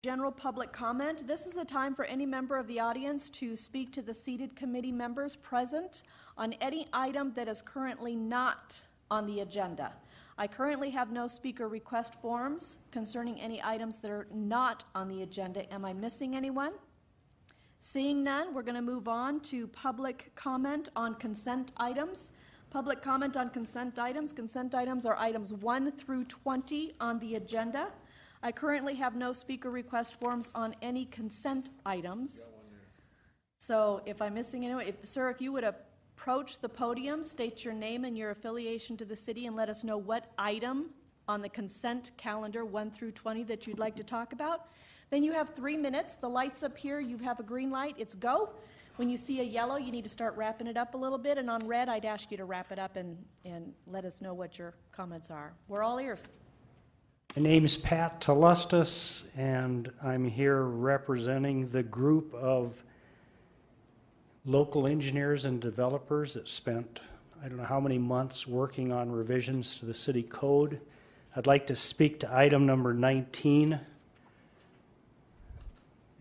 General public comment. This is a time for any member of the audience to speak to the seated committee members present on any item that is currently not on the agenda. I currently have no speaker request forms concerning any items that are not on the agenda. Am I missing anyone? Seeing none, we're going to move on to public comment on consent items. Public comment on consent items. Consent items are items 1 through 20 on the agenda. I currently have no speaker request forms on any consent items. So if I'm missing anyone, sir, if you would approach the podium, state your name and your affiliation to the city, and let us know what item on the consent calendar 1 through 20 that you'd like to talk about. Then you have 3 minutes. The light's up here. You have a green light. It's go. When you see a yellow, you need to start wrapping it up a little bit. And on red, I'd ask you to wrap it up and let us know what your comments are. We're all ears. My name is Pat Talustis, and I'm here representing the group of local engineers and developers that spent, I don't know how many months working on revisions to the city code. I'd like to speak to item number 19.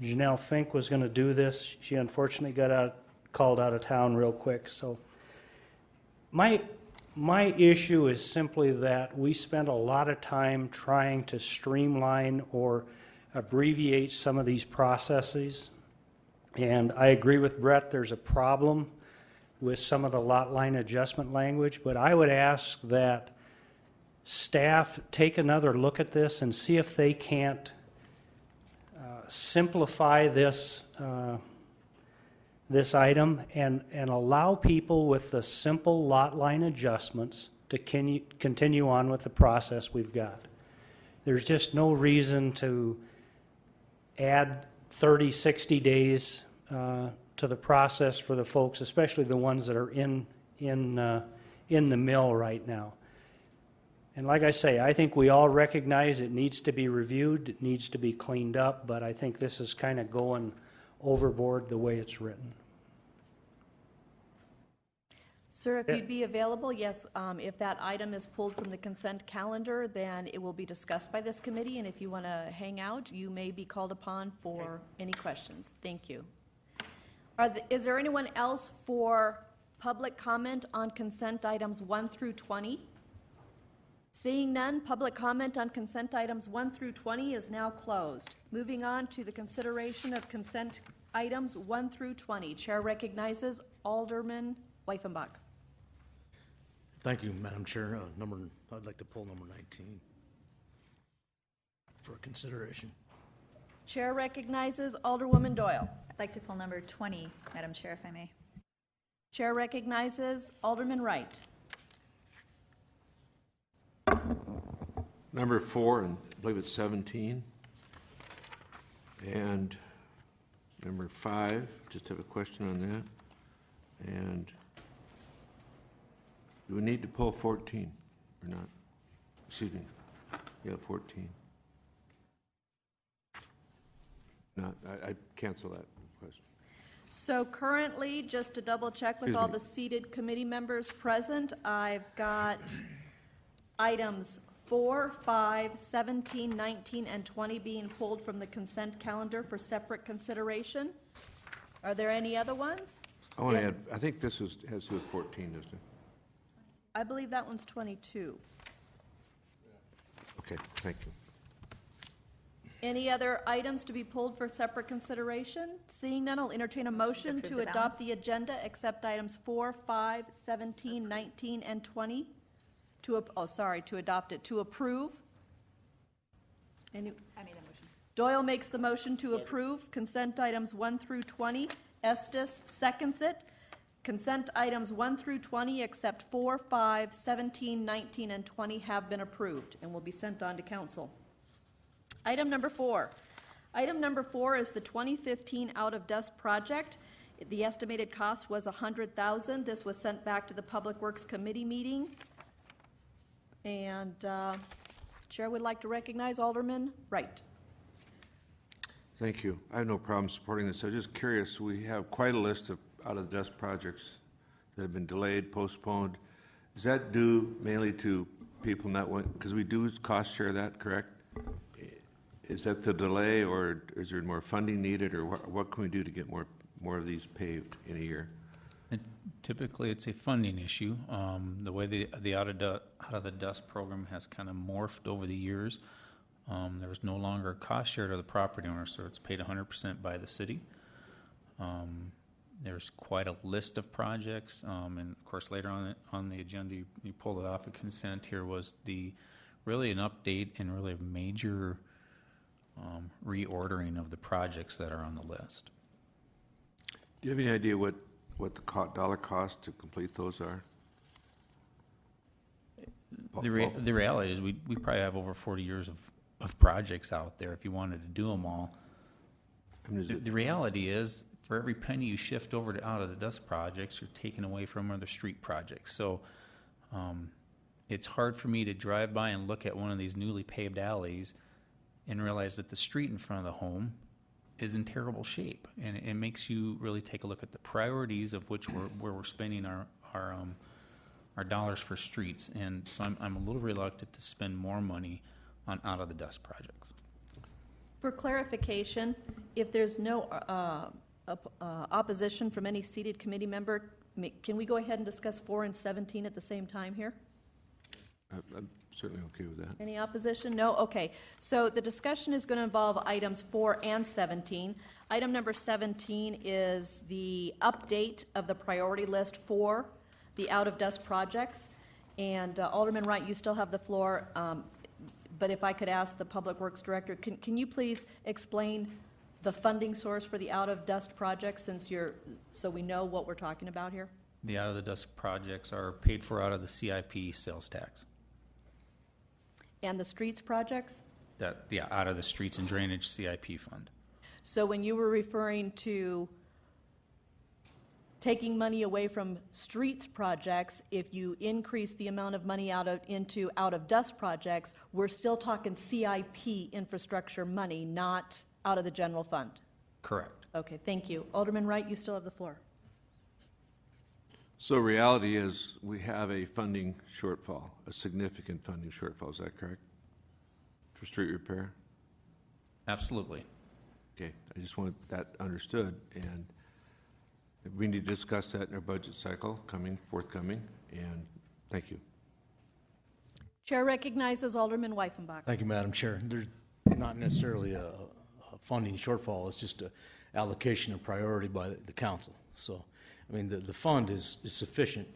Janelle Fink was going to do this. She unfortunately got called out of town real quick. So my issue is simply that we spent a lot of time trying to streamline or abbreviate some of these processes. And I agree with Brett, there's a problem with some of the lot line adjustment language, but I would ask that staff take another look at this and see if they can't simplify this this item and allow people with the simple lot line adjustments to continue on with the process we've got. There's just no reason to add 30, 60 days to the process for the folks, especially the ones that are in the mill right now. And like I say, I think we all recognize it needs to be reviewed, it needs to be cleaned up, but I think this is kind of going overboard the way it's written. Sir, if you'd be available, yes, if that item is pulled from the consent calendar, then it will be discussed by this committee, and if you want to hang out, you may be called upon for any questions. Thank you. Is there anyone else for public comment on consent items 1 through 20? Seeing none, public comment on consent items 1 through 20 is now closed. Moving on to the consideration of consent items 1 through 20. Chair recognizes Alderman Weifenbach. Thank you, Madam Chair. I'd like to pull number 19 for consideration. Chair recognizes Alderwoman Doyle. I'd like to pull number 20, Madam Chair, if I may. Chair recognizes Alderman Wright. Number 4, and I believe it's 17. And number 5, just have a question on that. And do we need to pull 14 or not? Excuse me. Yeah, 14. No, I cancel that question. So currently, just to double check with all the seated committee members present, I've got items 4, 5, 17, 19, and 20 being pulled from the consent calendar for separate consideration. Are there any other ones? I want to add, I think this has to do with 14, doesn't it? I believe that one's 22. Okay, thank you. Any other items to be pulled for separate consideration? Seeing none, I'll entertain a motion to adopt the agenda except items 4, 5, 17, 19, and 20. To adopt it. To approve. I made a motion. Doyle makes the motion to approve consent items 1 through 20. Estes seconds it. Consent items 1 through 20 except 4, 5, 17, 19, and 20 have been approved and will be sent on to council. Item number 4. Item number 4 is the 2015 Out of Dust project. The estimated cost was $100,000. This was sent back to the Public Works Committee meeting. And Chair would like to recognize Alderman Wright. Thank you. I have no problem supporting this. I'm just curious. We have quite a list of out-of-dust projects that have been delayed, postponed. Is that due mainly to people not wanting, because we do cost share that, correct? Is that the delay, or is there more funding needed, or what can we do to get more of these paved in a year? And typically, it's a funding issue. The way the out of the dust program has kind of morphed over the years, there's no longer a cost share to the property owner, so it's paid 100% by the city. There's quite a list of projects, and of course, later on the agenda, you pulled it off of consent. Here was really an update and really a major reordering of the projects that are on the list. Do you have any idea what the dollar cost to complete those are? The reality is we probably have over 40 years of projects out there if you wanted to do them all. I mean, The reality is, for every penny you shift over to out of the dust projects, you're taking away from other street projects. So it's hard for me to drive by and look at one of these newly paved alleys and realize that the street in front of the home is in terrible shape. And it makes you really take a look at the priorities of where we're spending our dollars for streets. And so I'm a little reluctant to spend more money on out of the dust projects. For clarification, if there's no opposition from any seated committee member, can we go ahead and discuss 4 and 17 at the same time here? I'm certainly okay with that. Any opposition? No? Okay. So the discussion is going to involve items 4 and 17. Item number 17 is the update of the priority list for the out-of-dust projects. And Alderman Wright, you still have the floor. But if I could ask the Public Works Director, can you please explain the funding source for the out-of-dust projects so we know what we're talking about here? The out of the dust projects are paid for out of the CIP sales tax. And the streets projects? Out of the streets and drainage CIP fund. So when you were referring to taking money away from streets projects, if you increase the amount of money into out-of-dust projects, we're still talking CIP infrastructure money, not out of the general fund? Correct. Okay, thank you. Alderman Wright, you still have the floor. So reality is, we have a funding shortfall, a significant funding shortfall, is that correct? For street repair? Absolutely. Okay, I just want that understood, and we need to discuss that in our budget cycle forthcoming, and thank you. Chair recognizes Alderman Weifenbach. Thank you, Madam Chair. There's not necessarily a funding shortfall, it's just an allocation of priority by the council. So, I mean, the fund is sufficient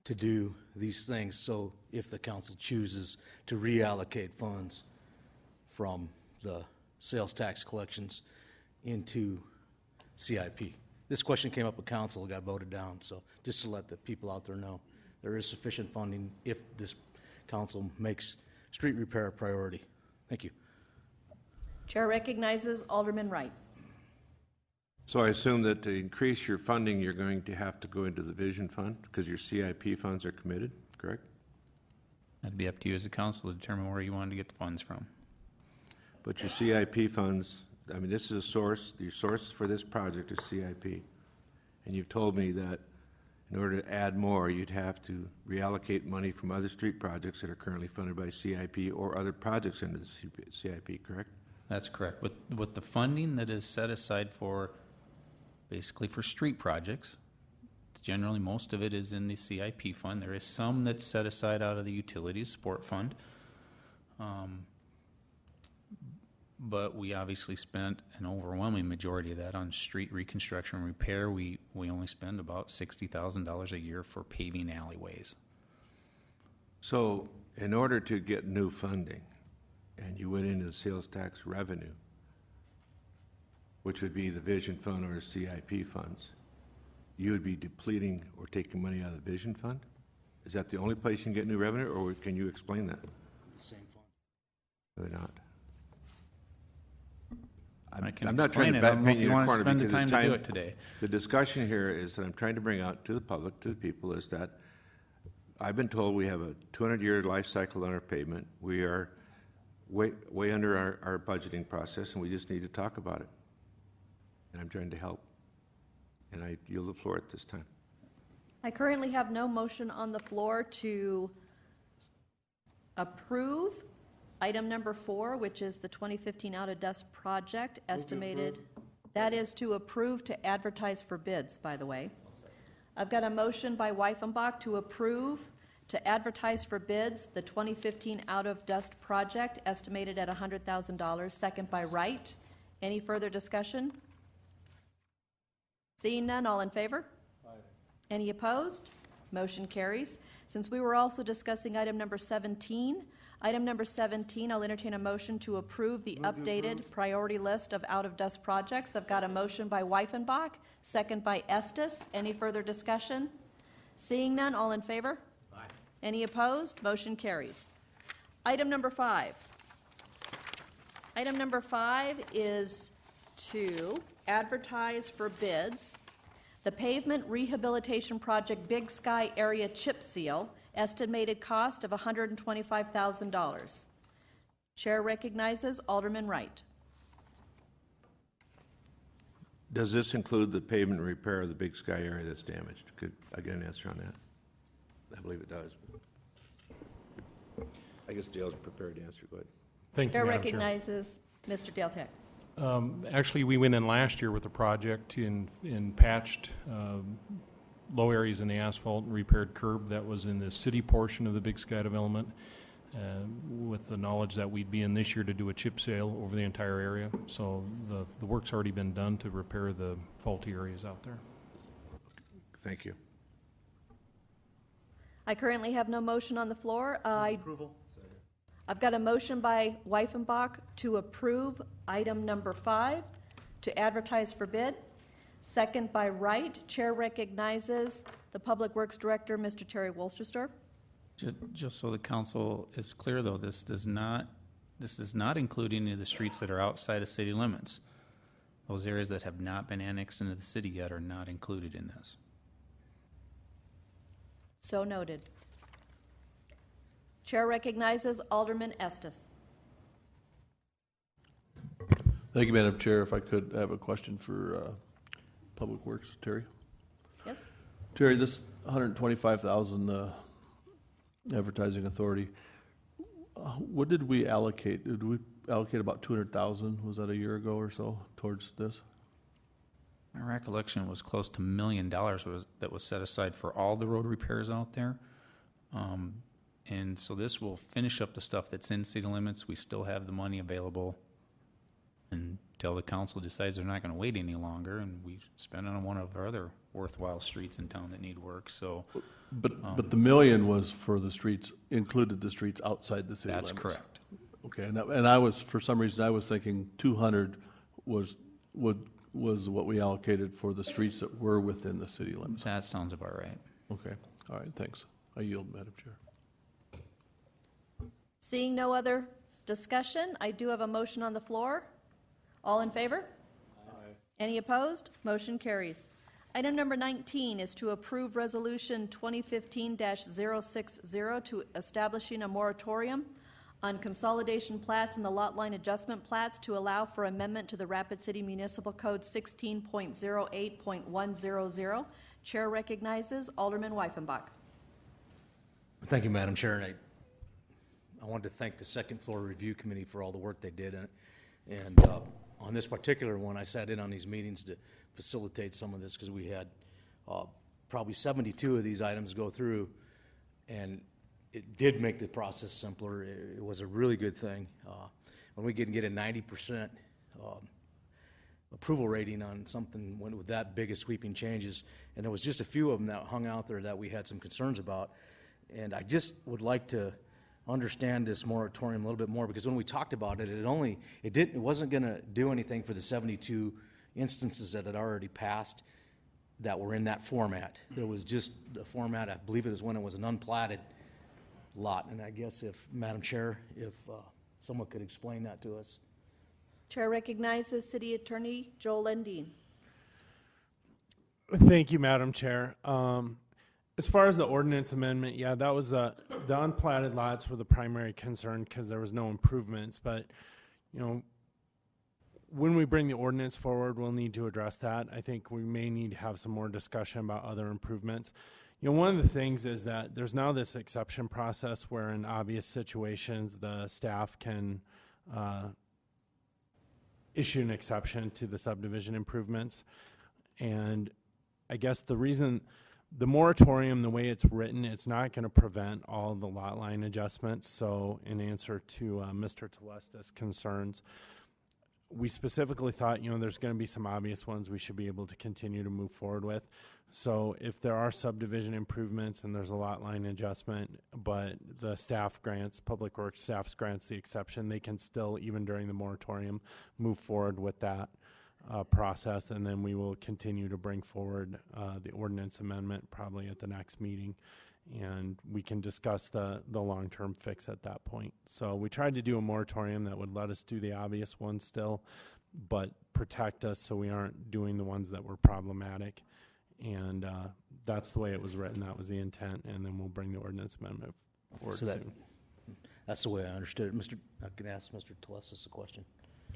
to do these things, so if the council chooses to reallocate funds from the sales tax collections into CIP. This question came up at council, got voted down, so just to let the people out there know, there is sufficient funding if this council makes street repair a priority. Thank you. Chair recognizes Alderman Wright. So I assume that to increase your funding, you're going to have to go into the vision fund, because your CIP funds are committed, correct? That'd be up to you as a council to determine where you wanted to get the funds from. But your CIP funds, I mean, this is a source, your source for this project is CIP. And you've told me that in order to add more, you'd have to reallocate money from other street projects that are currently funded by CIP or other projects into the CIP, correct? That's correct. With the funding that is set aside basically for street projects, generally most of it is in the CIP fund. There is some that's set aside out of the utilities support fund. But we obviously spent an overwhelming majority of that on street reconstruction and repair. We only spend about $60,000 a year for paving alleyways. So in order to get new funding, and you went into the sales tax revenue, which would be the vision fund or CIP funds, you would be depleting or taking money out of the vision fund? Is that the only place you can get new revenue, or can you explain that? The same fund. Really not. I can I'm not trying explain to it. I don't know paint if you you in a want to corner spend the because time to do it today. The discussion here is that I'm trying to bring out to the public, to the people, is that I've been told we have a 200-year life cycle on our pavement. We are way under our budgeting process, and we just need to talk about it. And I'm trying to help. And I yield the floor at this time. I currently have no motion on the floor to approve Item number 4, which is the 2015 Out of Dust project, estimated, that is to approve to advertise for bids, by the way. I've got a motion by Wyffenbach to approve to advertise for bids the 2015 Out of Dust project, estimated at $100,000, second by Wright. Any further discussion? Seeing none, all in favor? Aye. Any opposed? Motion carries. Since we were also discussing item number 17, I'll entertain a motion to approve the updated priority list of out-of-dust projects. I've got a motion by Wyffenbach, second by Estes. Any further discussion? Seeing none, all in favor? Aye. Any opposed? Motion carries. Item number 5. Item number 5 is to advertise for bids the pavement rehabilitation project Big Sky Area Chip Seal, estimated cost of $125,000. Chair recognizes Alderman Wright. Does this include the pavement repair of the Big Sky area that's damaged? Could I get an answer on that? I believe it does. I guess Dale's prepared to answer. Go ahead. Thank you, Chair Madam Chair. recognizes Mr. Dale Tech. Actually, we went in last year with a project and patched low areas in the asphalt and repaired curb that was in the city portion of the Big Sky development, with the knowledge that we'd be in this year to do a chip seal over the entire area. So the work's already been done to repair the faulty areas out there. Thank you. I currently have no motion on the floor. I've got a motion by Wyffenbach to approve item number 5 to advertise for bid. Second by Wright. Chair recognizes the Public Works Director, Mr. Terry Wolsterstorff. Just so the council is clear, though, this does not include any of the streets that are outside of city limits. Those areas that have not been annexed into the city yet are not included in this. So noted. Chair recognizes Alderman Estes. Thank you, Madam Chair. If I could have a question for Public Works, Terry. Yes? Terry, this 125,000 advertising authority, what did we allocate? Did we allocate about 200,000? Was that a year ago or so towards this? My recollection was close to $1 million that was set aside for all the road repairs out there. And so this will finish up the stuff that's in city limits. We still have the money available until the council decides they're not going to wait any longer, and we spend it on one of our other worthwhile streets in town that need work. So, but the million was for the streets, included the streets outside the city limits. that's correct. Okay, and I was, for some reason, I was thinking 200 was what we allocated for the streets that were within the city limits. That sounds about right. Okay, all right, thanks. I yield, Madam Chair. Seeing no other discussion, I do have a motion on the floor. All in favor? Aye. Any opposed? Motion carries. Item number 19 is to approve Resolution 2015-060 to establishing a moratorium on consolidation plats and the lot line adjustment plats to allow for amendment to the Rapid City Municipal Code 16.08.100. Chair recognizes Alderman Wyffenbach. Thank you, Madam Chair. And I wanted to thank the Second Floor Review Committee for all the work they did. And on this particular one, I sat in on these meetings to facilitate some of this because we had probably 72 of these items go through, and it did make the process simpler. It was a really good thing. When we get a 90% approval rating on something with that big of sweeping changes, and there was just a few of them that hung out there that we had some concerns about. And I just would like to understand this moratorium a little bit more, because when we talked about it, it wasn't going to do anything for the 72 instances that had already passed that were in that format. It was just the format, I believe it was when it was an unplatted lot. And I guess if, Madam Chair, if someone could explain that to us. Chair recognizes City Attorney Joel Lendine. Thank you, Madam Chair. As far as the ordinance amendment, yeah, that was the unplatted lots were the primary concern because there was no improvements. But, you know, when we bring the ordinance forward, we'll need to address that. I think we may need to have some more discussion about other improvements. one of the things is that there's now this exception process where in obvious situations, the staff can issue an exception to the subdivision improvements. And I guess the reason the moratorium, the way it's written, it's not going to prevent all the lot line adjustments. So in answer to Mr. Telesta's concerns, we specifically thought, there's going to be some obvious ones we should be able to continue to move forward with. So if there are subdivision improvements and there's a lot line adjustment, but the staff grants, Public Works staff grants the exception, they can still, even during the moratorium, move forward with that process, and then we will continue to bring forward the ordinance amendment probably at the next meeting, and we can discuss the long-term fix at that point. So we tried to do a moratorium that would let us do the obvious ones still, but protect us so we aren't doing the ones that were problematic, and that's the way it was written. That was the intent, and then we'll bring the ordinance amendment forward So soon. that's the way I understood it. I can ask Mr. Telestas a question.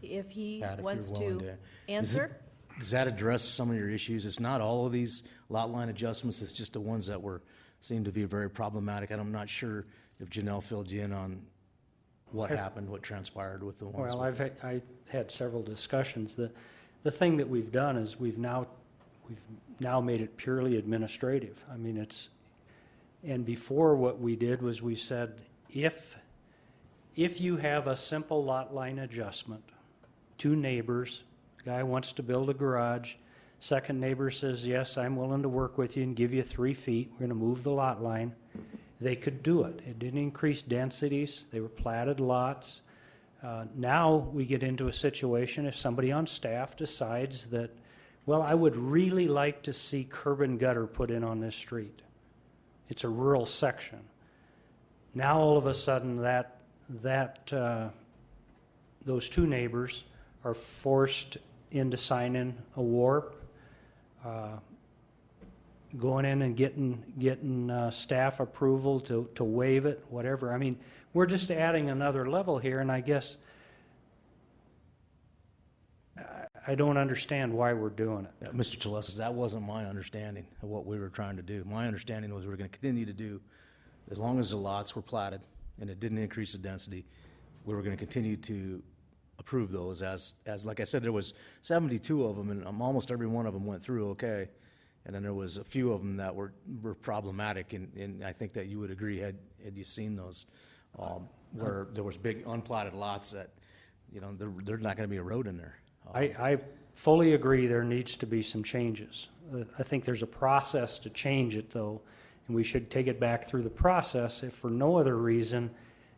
If he Pat, if you're wants willing to to answer? Does that address some of your issues? It's not all of these lot line adjustments, it's just the ones that seem to be very problematic. And I'm not sure if Janelle filled you in on what happened, what transpired with the ones. Well, I had several discussions. The thing that we've done is we've now made it purely administrative. I mean, and before what we did was we said, if you have a simple lot line adjustment, two neighbors, guy wants to build a garage, second neighbor says, yes, I'm willing to work with you and give you 3 feet, we're going to move the lot line, they could do it. It didn't increase densities, they were platted lots. Now we get into a situation if somebody on staff decides that, well, I would really like to see curb and gutter put in on this street. It's a rural section. Now all of a sudden those two neighbors are forced into signing a warp, going in and getting staff approval to waive it, whatever. I mean, we're just adding another level here, and I guess I don't understand why we're doing it. Mr. Telestas, that wasn't my understanding of what we were trying to do. My understanding was we were going to continue to do, as long as the lots were platted and it didn't increase the density, we were going to continue to approve those as like I said, there was 72 of them, and almost every one of them went through okay, and then there was a few of them that were problematic, and I think that you would agree had you seen those, where there was big unplatted lots that, there's not going to be a road in there. I fully agree there needs to be some changes. I think there's a process to change it, though, and we should take it back through the process if for no other reason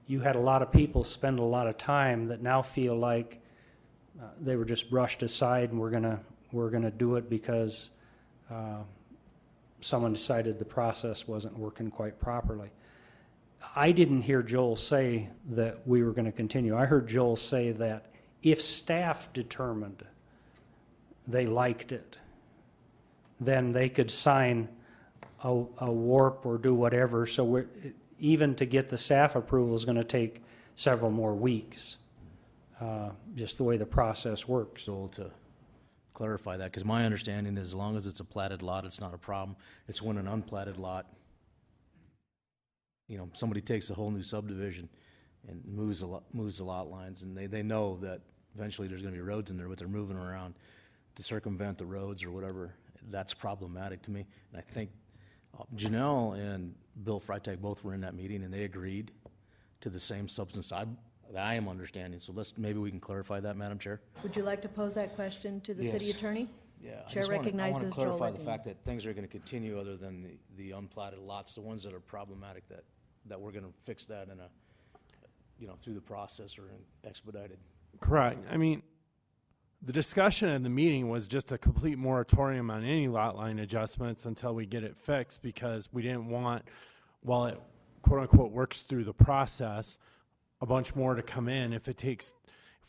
you had a lot of people spend a lot of time that now feel like they were just brushed aside, and we're gonna do it because someone decided the process wasn't working quite properly. I didn't hear Joel say that we were going to continue. I heard Joel say that if staff determined they liked it, then they could sign a warp or do whatever. So even to get the staff approval is going to take several more weeks, just the way the process works. So to clarify that, because my understanding is as long as it's a platted lot, it's not a problem. It's when an unplatted lot, somebody takes a whole new subdivision and moves the lot lines, and they know that eventually there's going to be roads in there, but they're moving around to circumvent the roads or whatever. That's problematic to me. And I think Janelle and Bill Freitag both were in that meeting, and they agreed to the same substance I am understanding. So maybe we can clarify that, Madam Chair. Would you like to pose that question to the Yes. city attorney? Yeah, Chair I recognizes want to Joel clarify the Ledeen. fact that things are going to continue other than the unplatted lots, the ones that are problematic, that we're going to fix that in through the process or expedited. Correct. I mean, the discussion at the meeting was just a complete moratorium on any lot line adjustments until we get it fixed, because we didn't want, while it quote unquote works through the process, a bunch more to come in. If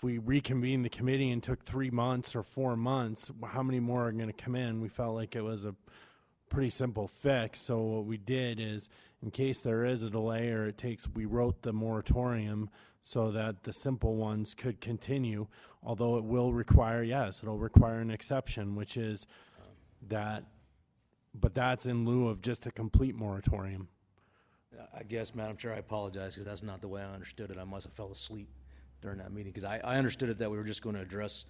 we reconvene the committee and took 3 months or 4 months, how many more are going to come in? We felt like it was a pretty simple fix. So what we did is, in case there is a delay or we wrote the moratorium so that the simple ones could continue, although it will require, it'll require an exception, which is that but that's in lieu of just a complete moratorium. I guess, Madam Chair, I apologize because that's not the way I understood it. I must have fell asleep during that meeting because I understood it that we were just going to address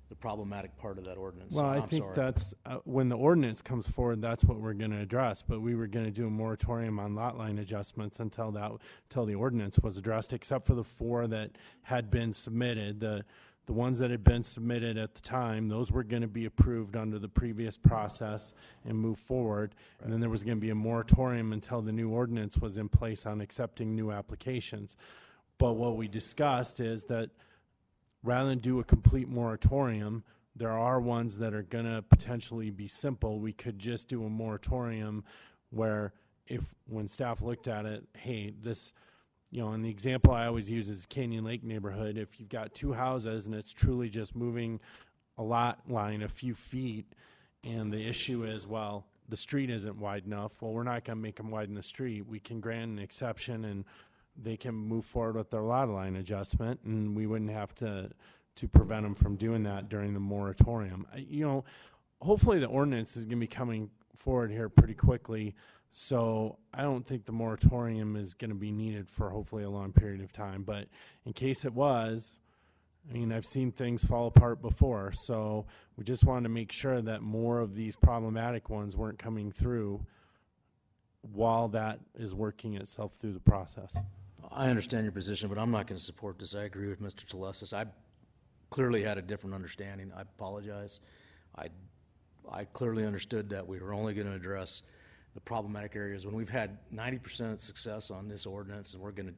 the problematic part of that ordinance. Well, So I I'm think sorry. that's, when the ordinance comes forward, that's what we're going to address. But we were going to do a moratorium on lot line adjustments until the ordinance was addressed, except for the 4 that had been submitted. The ones that had been submitted at the time, those were going to be approved under the previous process and move forward. And then there was going to be a moratorium until the new ordinance was in place on accepting new applications. But what we discussed is that rather than do a complete moratorium, there are ones that are going to potentially be simple. We could just do a moratorium where when staff looked at it, hey, this, and the example I always use is Canyon Lake neighborhood. If you've got 2 houses and it's truly just moving a lot line a few feet, and the issue is, well, the street isn't wide enough, well, we're not going to make them widen the street. We can grant an exception and they can move forward with their lot line adjustment, and we wouldn't have to prevent them from doing that during the moratorium. Hopefully the ordinance is going to be coming forward here pretty quickly, so I don't think the moratorium is going to be needed for hopefully a long period of time. But in case it was, I've seen things fall apart before, so we just wanted to make sure that more of these problematic ones weren't coming through while that is working itself through the process. I understand your position, but I'm not going to support this. I agree with Mr. Telesis. I clearly had a different understanding. I apologize. I clearly understood that we were only going to address the problematic areas. When we've had 90% success on this ordinance and we're going to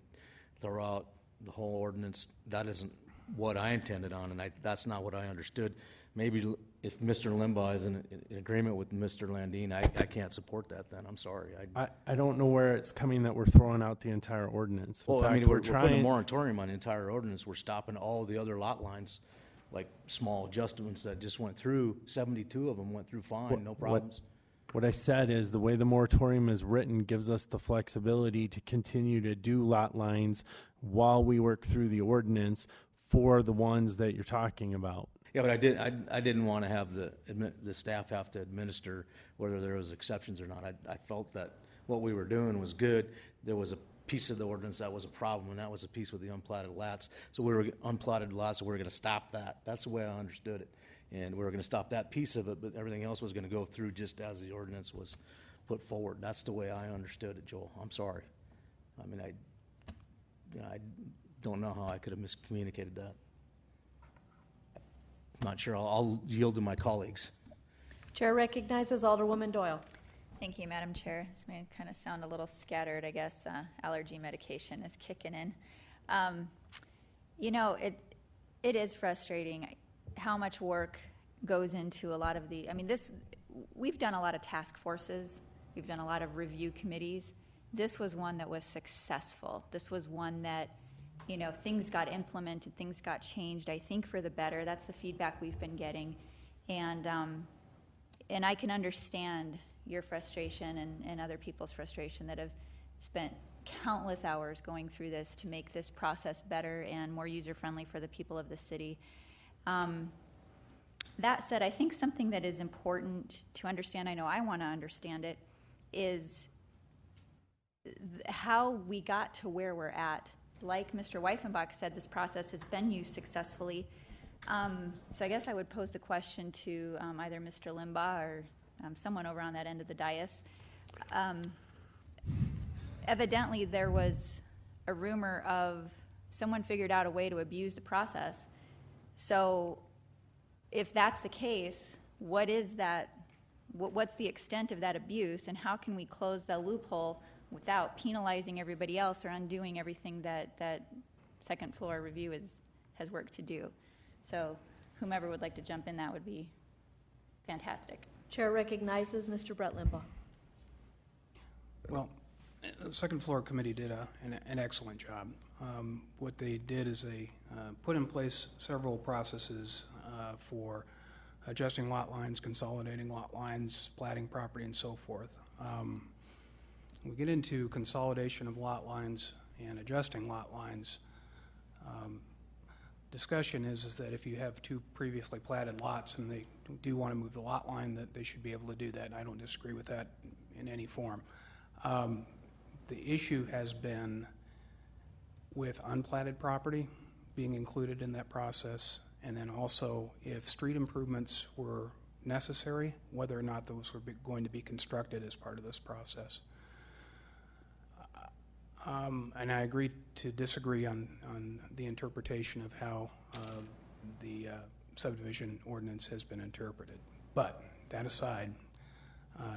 throw out the whole ordinance, that isn't what I intended on, and that's not what I understood. Maybe if Mr. Limbaugh is in agreement with Mr. Landine, I can't support that then. I'm sorry. I don't know where it's coming that we're throwing out the entire ordinance. In Well, fact, we're putting a trying. moratorium on the entire ordinance. We're stopping all the other lot lines, like small adjustments that just went through. 72 of them went through fine, no problems. What I said is the way the moratorium is written gives us the flexibility to continue to do lot lines while we work through the ordinance for the ones that you're talking about. Yeah, but I didn't want to have the staff have to administer whether there was exceptions or not. I felt that what we were doing was good. There was a piece of the ordinance that was a problem, and that was a piece with the unplatted lots. So we were unplatted lots, so we were going to stop that. That's the way I understood it. And we were going to stop that piece of it, but everything else was going to go through just as the ordinance was put forward. That's the way I understood it, Joel. I'm sorry. I don't know how I could have miscommunicated that. Not sure. I'll yield to my colleagues. Chair recognizes Alderwoman Doyle. Thank you, Madam Chair. This may kind of sound a little scattered. I guess allergy medication is kicking in. It is frustrating how much work goes into a lot of we've done a lot of task forces. We've done a lot of review committees. This was one that was successful. This was one that, things got implemented, things got changed, I think for the better. That's the feedback we've been getting. And I can understand your frustration and other people's frustration that have spent countless hours going through this to make this process better and more user-friendly for the people of the city. That said, I think something that is important to understand, I know I want to understand it, is how we got to where we're at. Like Mr. Weifenbach said, this process has been used successfully. So I guess I would pose the question to either Mr. Limbaugh or someone over on that end of the dais. Evidently, there was a rumor of someone figured out a way to abuse the process. So if that's the case, what is that? What's the extent of that abuse, and how can we close the loophole without penalizing everybody else or undoing everything that second floor review has worked to do? So whomever would like to jump in, that would be fantastic. Chair recognizes Mr. Brett Limbaugh. Well, the second floor committee did an excellent job. What they did is they put in place several processes for adjusting lot lines, consolidating lot lines, platting property, and so forth. We get into consolidation of lot lines and adjusting lot lines. discussion is that if you have two previously platted lots and they do want to move the lot line, that they should be able to do that. And I don't disagree with that in any form. The issue has been with unplatted property being included in that process, and then also if street improvements were necessary, whether or not those were going to be constructed as part of this process. And I agree to disagree on the interpretation of how the subdivision ordinance has been interpreted. But that aside,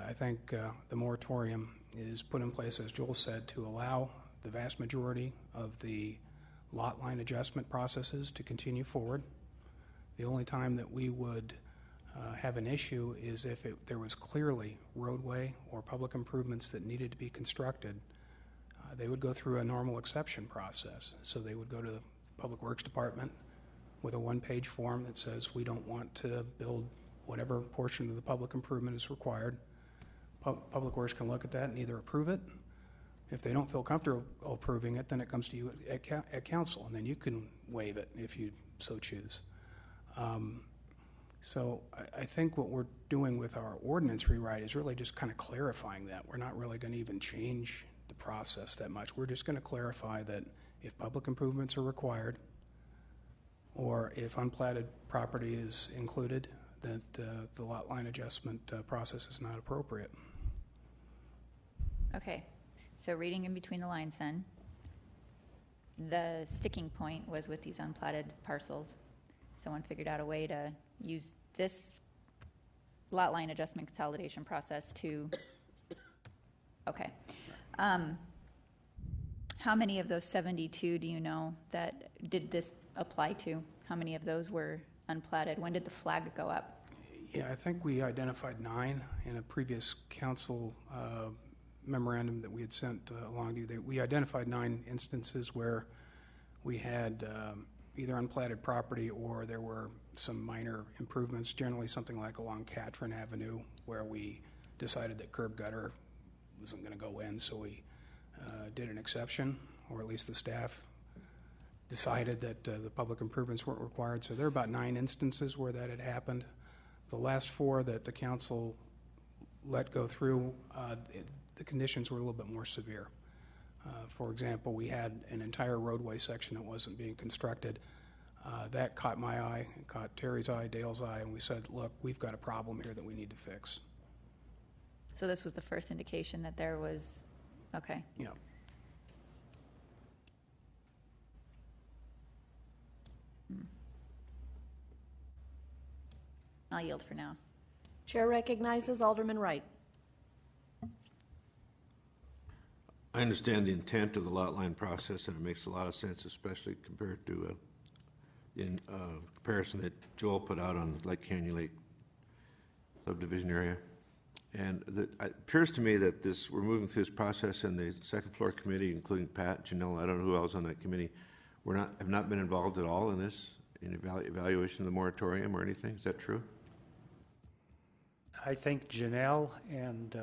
I think the moratorium is put in place, as Joel said, to allow the vast majority of the lot line adjustment processes to continue forward. The only time that we would have an issue is if there was clearly roadway or public improvements that needed to be constructed. They would go through a normal exception process. So they would go to the Public Works Department with a one-page form that says we don't want to build whatever portion of the public improvement is required. Public Works can look at that and either approve it. If they don't feel comfortable approving it, then it comes to you at council, and then you can waive it if you so choose. So I think what we're doing with our ordinance rewrite is really just kind of clarifying that. We're not really going to even change the process that much. We're just going to clarify that if public improvements are required or if unplatted property is included, that the lot line adjustment process is not appropriate. Okay, so reading in between the lines then, the sticking point was with these unplatted parcels. Someone figured out a way to use this lot line adjustment consolidation process to, okay. How many of those 72 do you know that did this apply to? How many of those were unplatted? When did the flag go up? Yeah, I think we identified 9 in a previous council memorandum that we had sent along to you. We identified 9 instances where we had either unplatted property or there were some minor improvements, generally something like along Catron Avenue, where we decided that curb gutter wasn't going to go in, so we did an exception, or at least the staff decided that the public improvements weren't required. So there are about 9 instances where that had happened. The last 4 that the council let go through, the conditions were a little bit more severe. For example, we had an entire roadway section that wasn't being constructed. That caught my eye, it caught Terry's eye, Dale's eye, and we said, look, we've got a problem here that we need to fix. So this was the first indication that there was, okay. Yeah. I'll yield for now. Chair recognizes Alderman Wright. I understand the intent of the lot line process, and it makes a lot of sense, especially compared to in comparison that Joel put out on Lake Canyon Lake subdivision area. And it appears to me that we're moving through this process, and the second floor committee, including Pat, Janelle, I don't know who else on that committee, have not been involved at all in this, in evaluation of the moratorium or anything. Is that true? I think Janelle and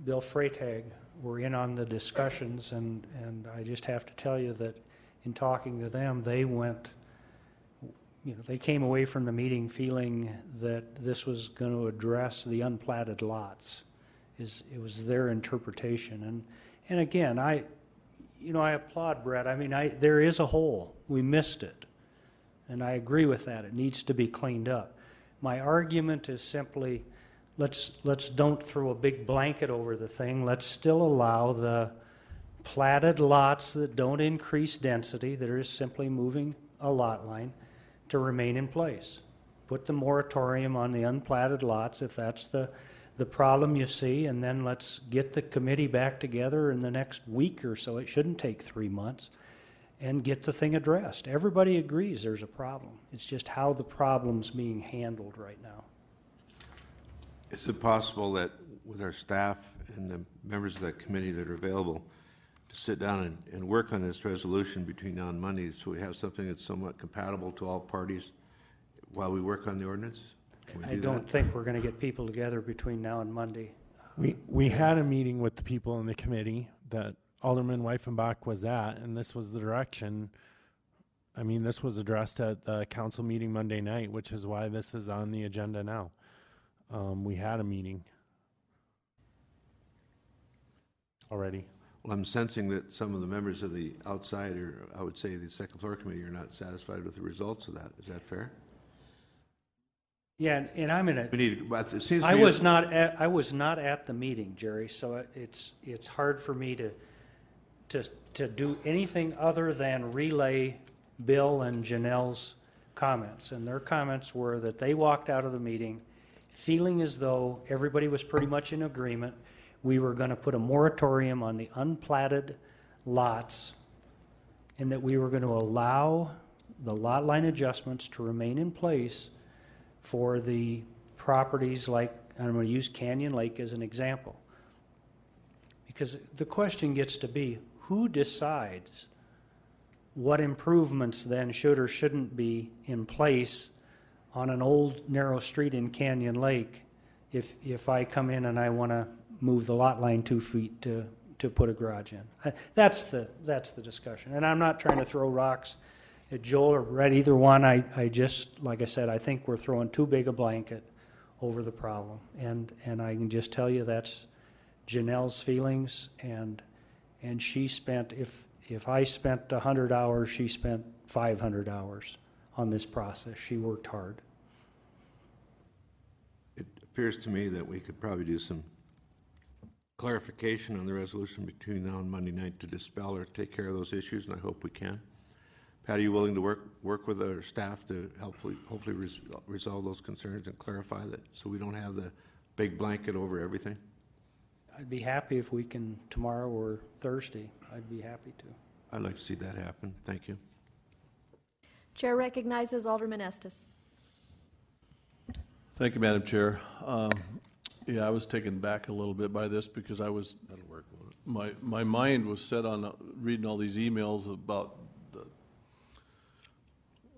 Bill Freitag were in on the discussions, and I just have to tell you that in talking to them, they went, they came away from the meeting feeling that this was going to address the unplatted lots. It was their interpretation, and again, I applaud Brett. I mean, there is a hole. We missed it, and I agree with that. It needs to be cleaned up. My argument is simply, let's don't throw a big blanket over the thing. Let's still allow the platted lots that don't increase density, that are simply moving a lot line, to remain in place. Put the moratorium on the unplatted lots if that's the problem you see, and then let's get the committee back together in the next week or so. It shouldn't take 3 months, and get the thing addressed. Everybody agrees there's a problem. It's just how the problem's being handled right now. Is it possible that with our staff and the members of that committee that are available to sit down and work on this resolution between now and Monday, so we have something that's somewhat compatible to all parties while we work on the ordinance? I don't think we're going to get people together between now and Monday. We had a meeting with the people in the committee that Alderman Weifenbach was at, and this was the direction. I mean, this was addressed at the council meeting Monday night, which is why this is on the agenda now. We had a meeting already. Well, I'm sensing that some of the members of the outside, or I would say the second floor committee, are not satisfied with the results of that. Is that fair? Yeah, and I'm in We need, but it seems to I me was not at the meeting, Jerry, so it's hard for me to do anything other than relay Bill and Janelle's comments. And their comments were that they walked out of the meeting feeling as though everybody was pretty much in agreement. We were going to put a moratorium on the unplatted lots, and that we were going to allow the lot line adjustments to remain in place for the properties like, I'm going to use Canyon Lake as an example. Because the question gets to be, who decides what improvements then should or shouldn't be in place on an old narrow street in Canyon Lake if I come in and I want to move the lot line 2 feet to put a garage in? That's the discussion. And I'm not trying to throw rocks at Joel or Brett, either one. I just, like I said, I think we're throwing too big a blanket over the problem. And I can just tell you that's Janelle's feelings, and she spent, if I spent 100 hours, she spent 500 hours on this process. She worked hard. it appears to me that we could probably do some clarification on the resolution between now and Monday night to dispel or take care of those issues, and I hope we can. Pat, are you willing to work with our staff to hopefully resolve those concerns and clarify that, so we don't have the big blanket over everything? I'd be happy if we can, tomorrow or Thursday, I'd be happy to. I'd like to see that happen. Thank you. Chair recognizes Alderman Estes. Thank you, Madam Chair. Yeah, I was taken back a little bit by this because I was, That'll work, won't it? my mind was set on reading all these emails about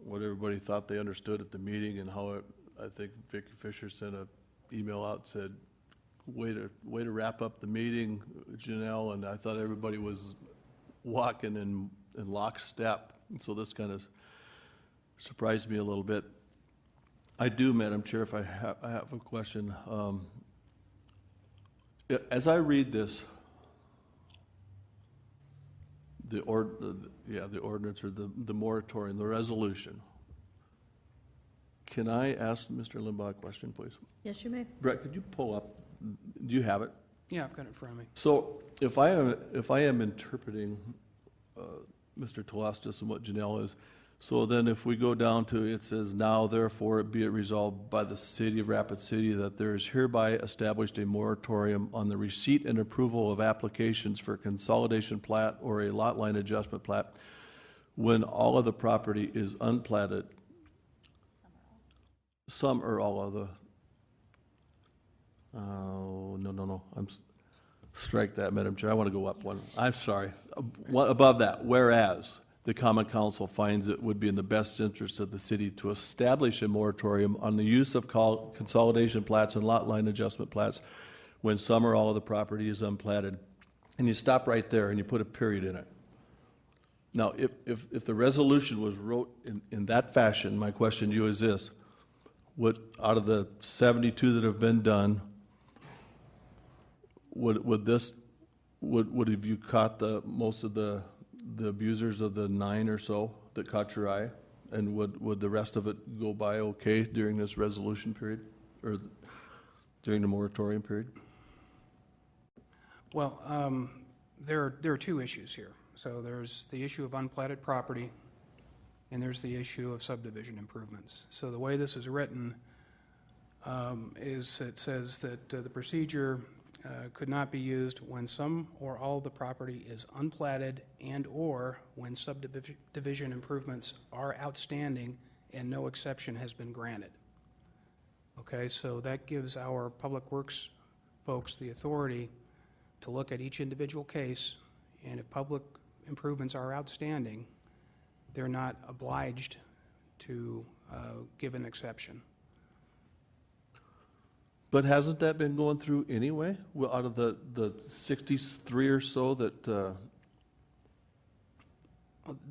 what everybody thought they understood at the meeting, and how I think Vicki Fisher sent an email out, said, way to wrap up the meeting, Janelle, and I thought everybody was walking in lockstep. And so this kind of surprised me a little bit. I do, Madam Chair, if I have a question. As I read this, the ordinance or the moratorium, the resolution, can I ask Mr. Limbaugh a question, please? Yes, you may. Brett, could you pull up, do you have it? Yeah, I've got it in front of me. So if I am interpreting Mr. Telestis and what Janelle is, so then if we go down to, it says, now therefore be it resolved by the City of Rapid City that there is hereby established a moratorium on the receipt and approval of applications for consolidation plat or a lot line adjustment plat when all of the property is unplatted. Some or all of the, no, strike that, Madam Chair. I want to go up one. I'm sorry. One above that, whereas the Common Council finds it would be in the best interest of the city to establish a moratorium on the use of consolidation plats and lot line adjustment plats when some or all of the property is unplatted. And you stop right there and you put a period in it. Now, if the resolution was wrote in that fashion, my question to you is this: what, out of the 72 that have been done, would have you caught most of the abusers of the 9 or so that caught your eye? And would the rest of it go by okay during this resolution period, or during the moratorium period? Well, there are two issues here. So there's the issue of unplatted property, and there's the issue of subdivision improvements. So the way this is written is it says that the procedure could not be used when some or all of the property is unplatted and or when subdivision improvements are outstanding and no exception has been granted. Okay, so that gives our public works folks the authority to look at each individual case, and if public improvements are outstanding, they're not obliged to give an exception. But hasn't that been going through anyway? Well, out of the 63 or so that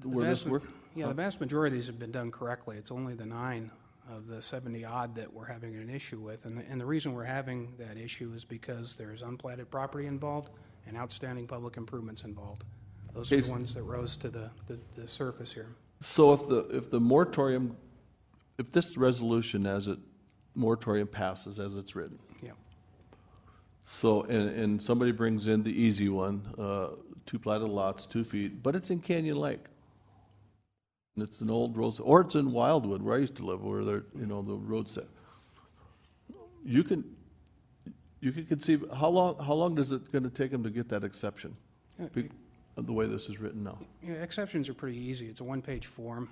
where this work? Yeah, the vast majority of these have been done correctly. It's only the 9 of the 70-odd that we're having an issue with. And the reason we're having that issue is because there's unplatted property involved and outstanding public improvements involved. Those are the ones that rose to the surface here. So if the moratorium, if this resolution moratorium passes as it's written, Yeah. so, and somebody brings in the easy one, 2 platted lots, 2 feet, but it's in Canyon Lake. And it's an old road, or it's in Wildwood, where I used to live, where the road set. You can conceive, how long is it gonna take them to get that exception? The way this is written now. Yeah, exceptions are pretty easy. It's a one-page form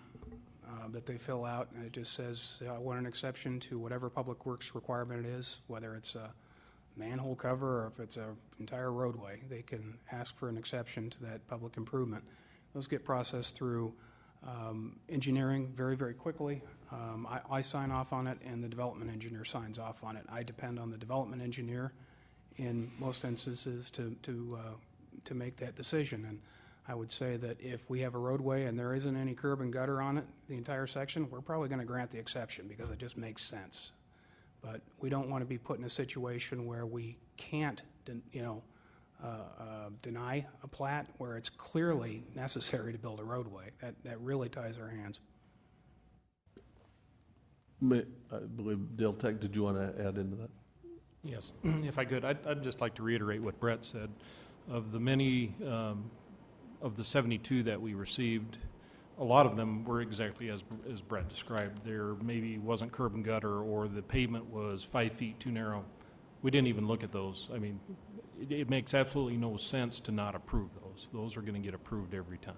that they fill out, and it just says, I want an exception to whatever public works requirement it is, whether it's a manhole cover or if it's an entire roadway. They can ask for an exception to that public improvement. Those get processed through engineering very, very quickly. I sign off on it, and the development engineer signs off on it. I depend on the development engineer in most instances to make that decision. And I would say that if we have a roadway and there isn't any curb and gutter on it, the entire section, we're probably going to grant the exception because it just makes sense. But we don't want to be put in a situation where we can't, deny a plat where it's clearly necessary to build a roadway. That really ties our hands. I believe Dale Tech, did you want to add into that? Yes, if I could, I'd just like to reiterate what Brett said. Of the many, of the 72 that we received, a lot of them were exactly as Brett described. There maybe wasn't curb and gutter, or the pavement was 5 feet too narrow. We didn't even look at those. I mean, it makes absolutely no sense to not approve those. Those are going to get approved every time.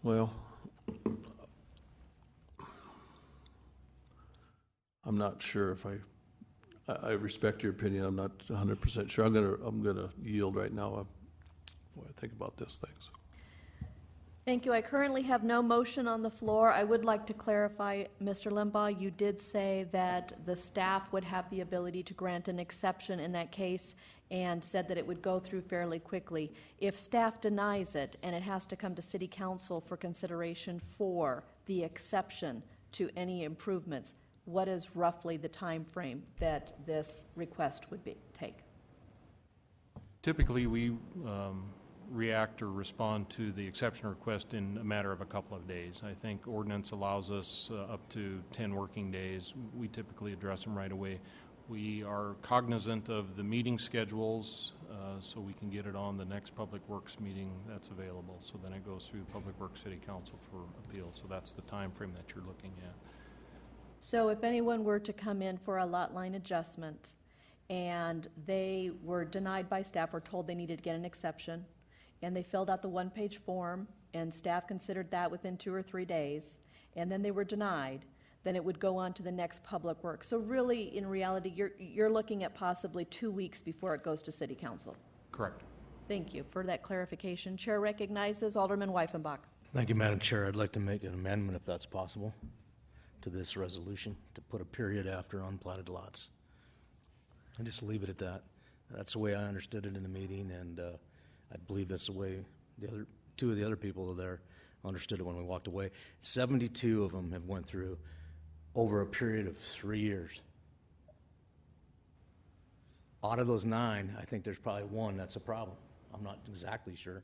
Well, I'm not sure if I respect your opinion. I'm not 100% sure. I'm gonna yield right now while I think about this thing. So. Thank you. I currently have no motion on the floor. I would like to clarify, Mr. Limbaugh, you did say that the staff would have the ability to grant an exception in that case and said that it would go through fairly quickly. If staff denies it and it has to come to City Council for consideration for the exception to any improvements, what is roughly the time frame that this request would take? Typically, we react or respond to the exception request in a matter of a couple of days. I think ordinance allows us up to 10 working days. We typically address them right away. We are cognizant of the meeting schedules, so we can get it on the next Public Works meeting that's available. So then it goes through Public Works City Council for appeal. So that's the time frame that you're looking at. So if anyone were to come in for a lot line adjustment and they were denied by staff or told they needed to get an exception, and they filled out the one-page form and staff considered that within 2 or 3 days, and then they were denied, then it would go on to the next Public Works. So really, in reality, you're looking at possibly 2 weeks before it goes to City Council. Correct. Thank you for that clarification. Chair recognizes Alderman Weifenbach. Thank you, Madam Chair. I'd like to make an amendment, if that's possible, to this resolution, to put a period after unplatted lots. And just leave it at that. That's the way I understood it in the meeting, and I believe that's the way two of the other people there understood it when we walked away. 72 of them have went through over a period of 3 years. Out of those 9, I think there's probably 1 that's a problem. I'm not exactly sure.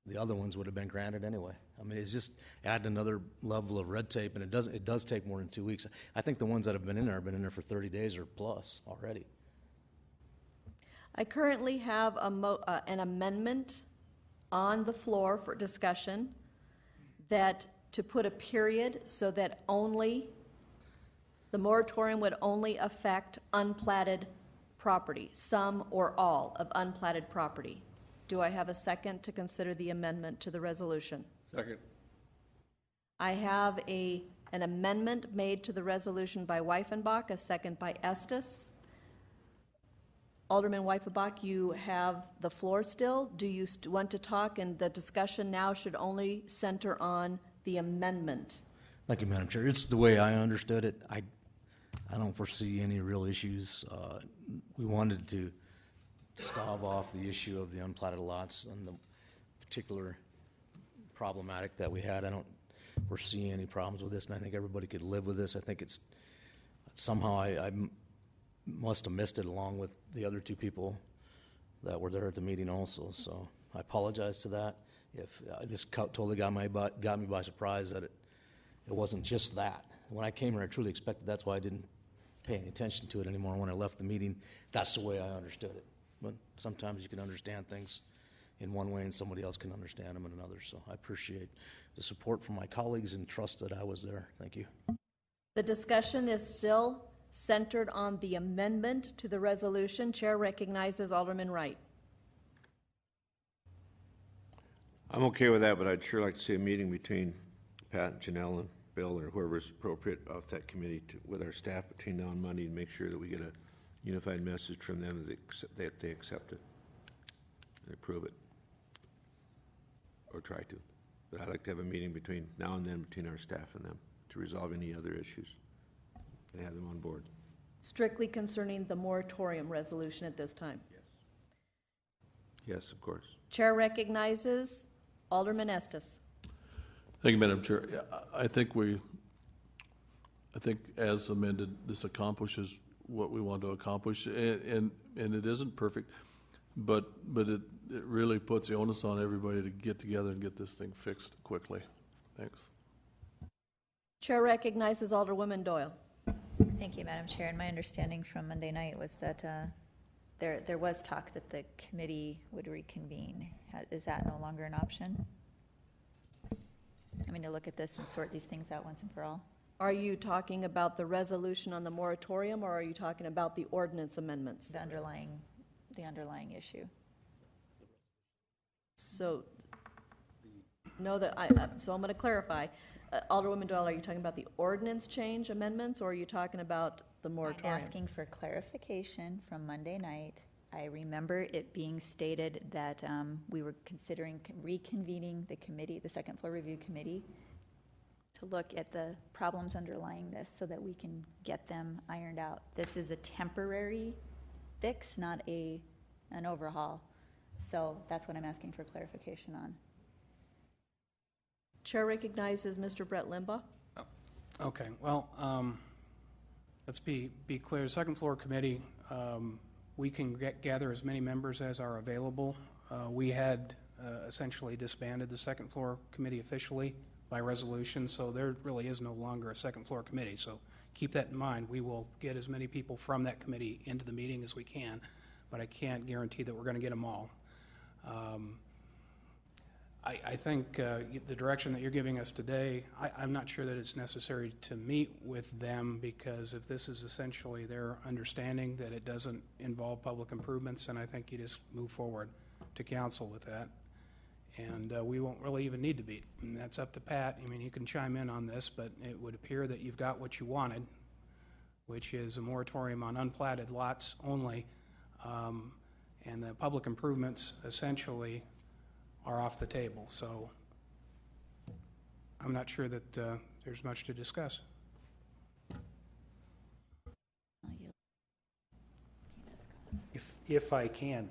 The other ones would have been granted anyway. I mean, it's just adding another level of red tape, and it does take more than 2 weeks. I think the ones that have been in there for 30 days or plus already. I currently have an amendment on the floor for discussion that to put a period so that only the moratorium would only affect unplatted property, some or all of unplatted property. Do I have a second to consider the amendment to the resolution? Second. I have an amendment made to the resolution by Weifenbach, a second by Estes. Alderman Weifenbach, you have the floor still. Do you want to talk? And the discussion now should only center on the amendment. Thank you, Madam Chair. It's the way I understood it. I don't foresee any real issues. We wanted to stave off the issue of the unplatted lots and the particular problematic that we had. I don't foresee any problems with this, and I think everybody could live with this. I think it's somehow I must have missed it along with the other two people that were there at the meeting also. So I apologize to that. If this totally got me by surprise that it wasn't just that. When I came here, I truly expected. That's why I didn't pay any attention to it anymore. When I left the meeting, that's the way I understood it. But sometimes you can understand things in one way and somebody else can understand them in another. So I appreciate the support from my colleagues and trust that I was there. Thank you. The discussion is still centered on the amendment to the resolution. Chair recognizes Alderman Wright. I'm okay with that, but I'd sure like to see a meeting between Pat, Janelle, and Bill, or whoever's appropriate off that committee with our staff between now and Monday and make sure that we get a unified message from them that they accept it and approve it, or try to. But I'd like to have a meeting between now and then between our staff and them to resolve any other issues and have them on board. Strictly concerning the moratorium resolution at this time. Yes, of course. Chair recognizes Alderman Estes. Thank you, Madam Chair. Yeah, I think as amended, this accomplishes what we want to accomplish, and it isn't perfect, but it really puts the onus on everybody to get together and get this thing fixed quickly. Thanks. Chair recognizes Alderwoman Doyle. Thank you, Madam Chair. And my understanding from Monday night was that there was talk that the committee would reconvene. Is that no longer an option? I mean, to look at this and sort these things out once and for all? Are you talking about the resolution on the moratorium, or are you talking about the ordinance amendments? The underlying issue. So, no, so I'm going to clarify. Alderwoman Doyle, are you talking about the ordinance change amendments, or are you talking about the moratorium? I'm asking for clarification from Monday night. I remember it being stated that we were considering reconvening the committee, the second floor review committee, to look at the problems underlying this so that we can get them ironed out. This is a temporary fix, not an overhaul. So that's what I'm asking for clarification on. Chair recognizes Mr. Brett Limbaugh. Okay, well, let's be clear. The second floor committee, we can gather as many members as are available. We had essentially disbanded the second floor committee officially by resolution, so there really is no longer a second floor committee. So keep that in mind. We will get as many people from that committee into the meeting as we can, but I can't guarantee that we're going to get them all. I think the direction that you're giving us today, I'm not sure that it's necessary to meet with them, because if this is essentially their understanding that it doesn't involve public improvements, then I think you just move forward to council with that. And we won't really even need to meet. And that's up to Pat. I mean, you can chime in on this, but it would appear that you've got what you wanted, which is a moratorium on unplatted lots only. And the public improvements essentially are off the table. So I'm not sure that there's much to discuss. If I can.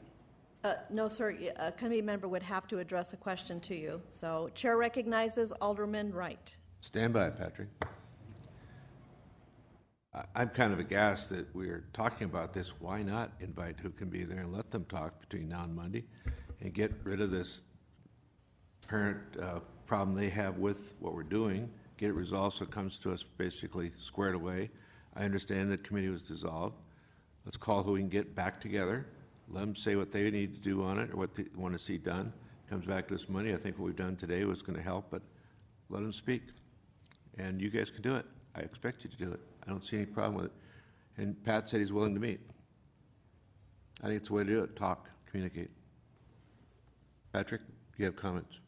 No, sir, a committee member would have to address a question to you. So chair recognizes Alderman Wright. Stand by, Patrick. I'm kind of aghast that we're talking about this. Why not invite who can be there and let them talk between now and Monday and get rid of this apparent problem they have with what we're doing, get it resolved so it comes to us basically squared away. I understand that committee was dissolved. Let's call who we can get back together. Let them say what they need to do on it or what they want to see done. Comes back to us Monday. I think what we've done today was going to help, but let them speak. And you guys can do it. I expect you to do it. I don't see any problem with it. And Pat said he's willing to meet. I think it's the way to do it. Talk, communicate. Patrick, you have comments?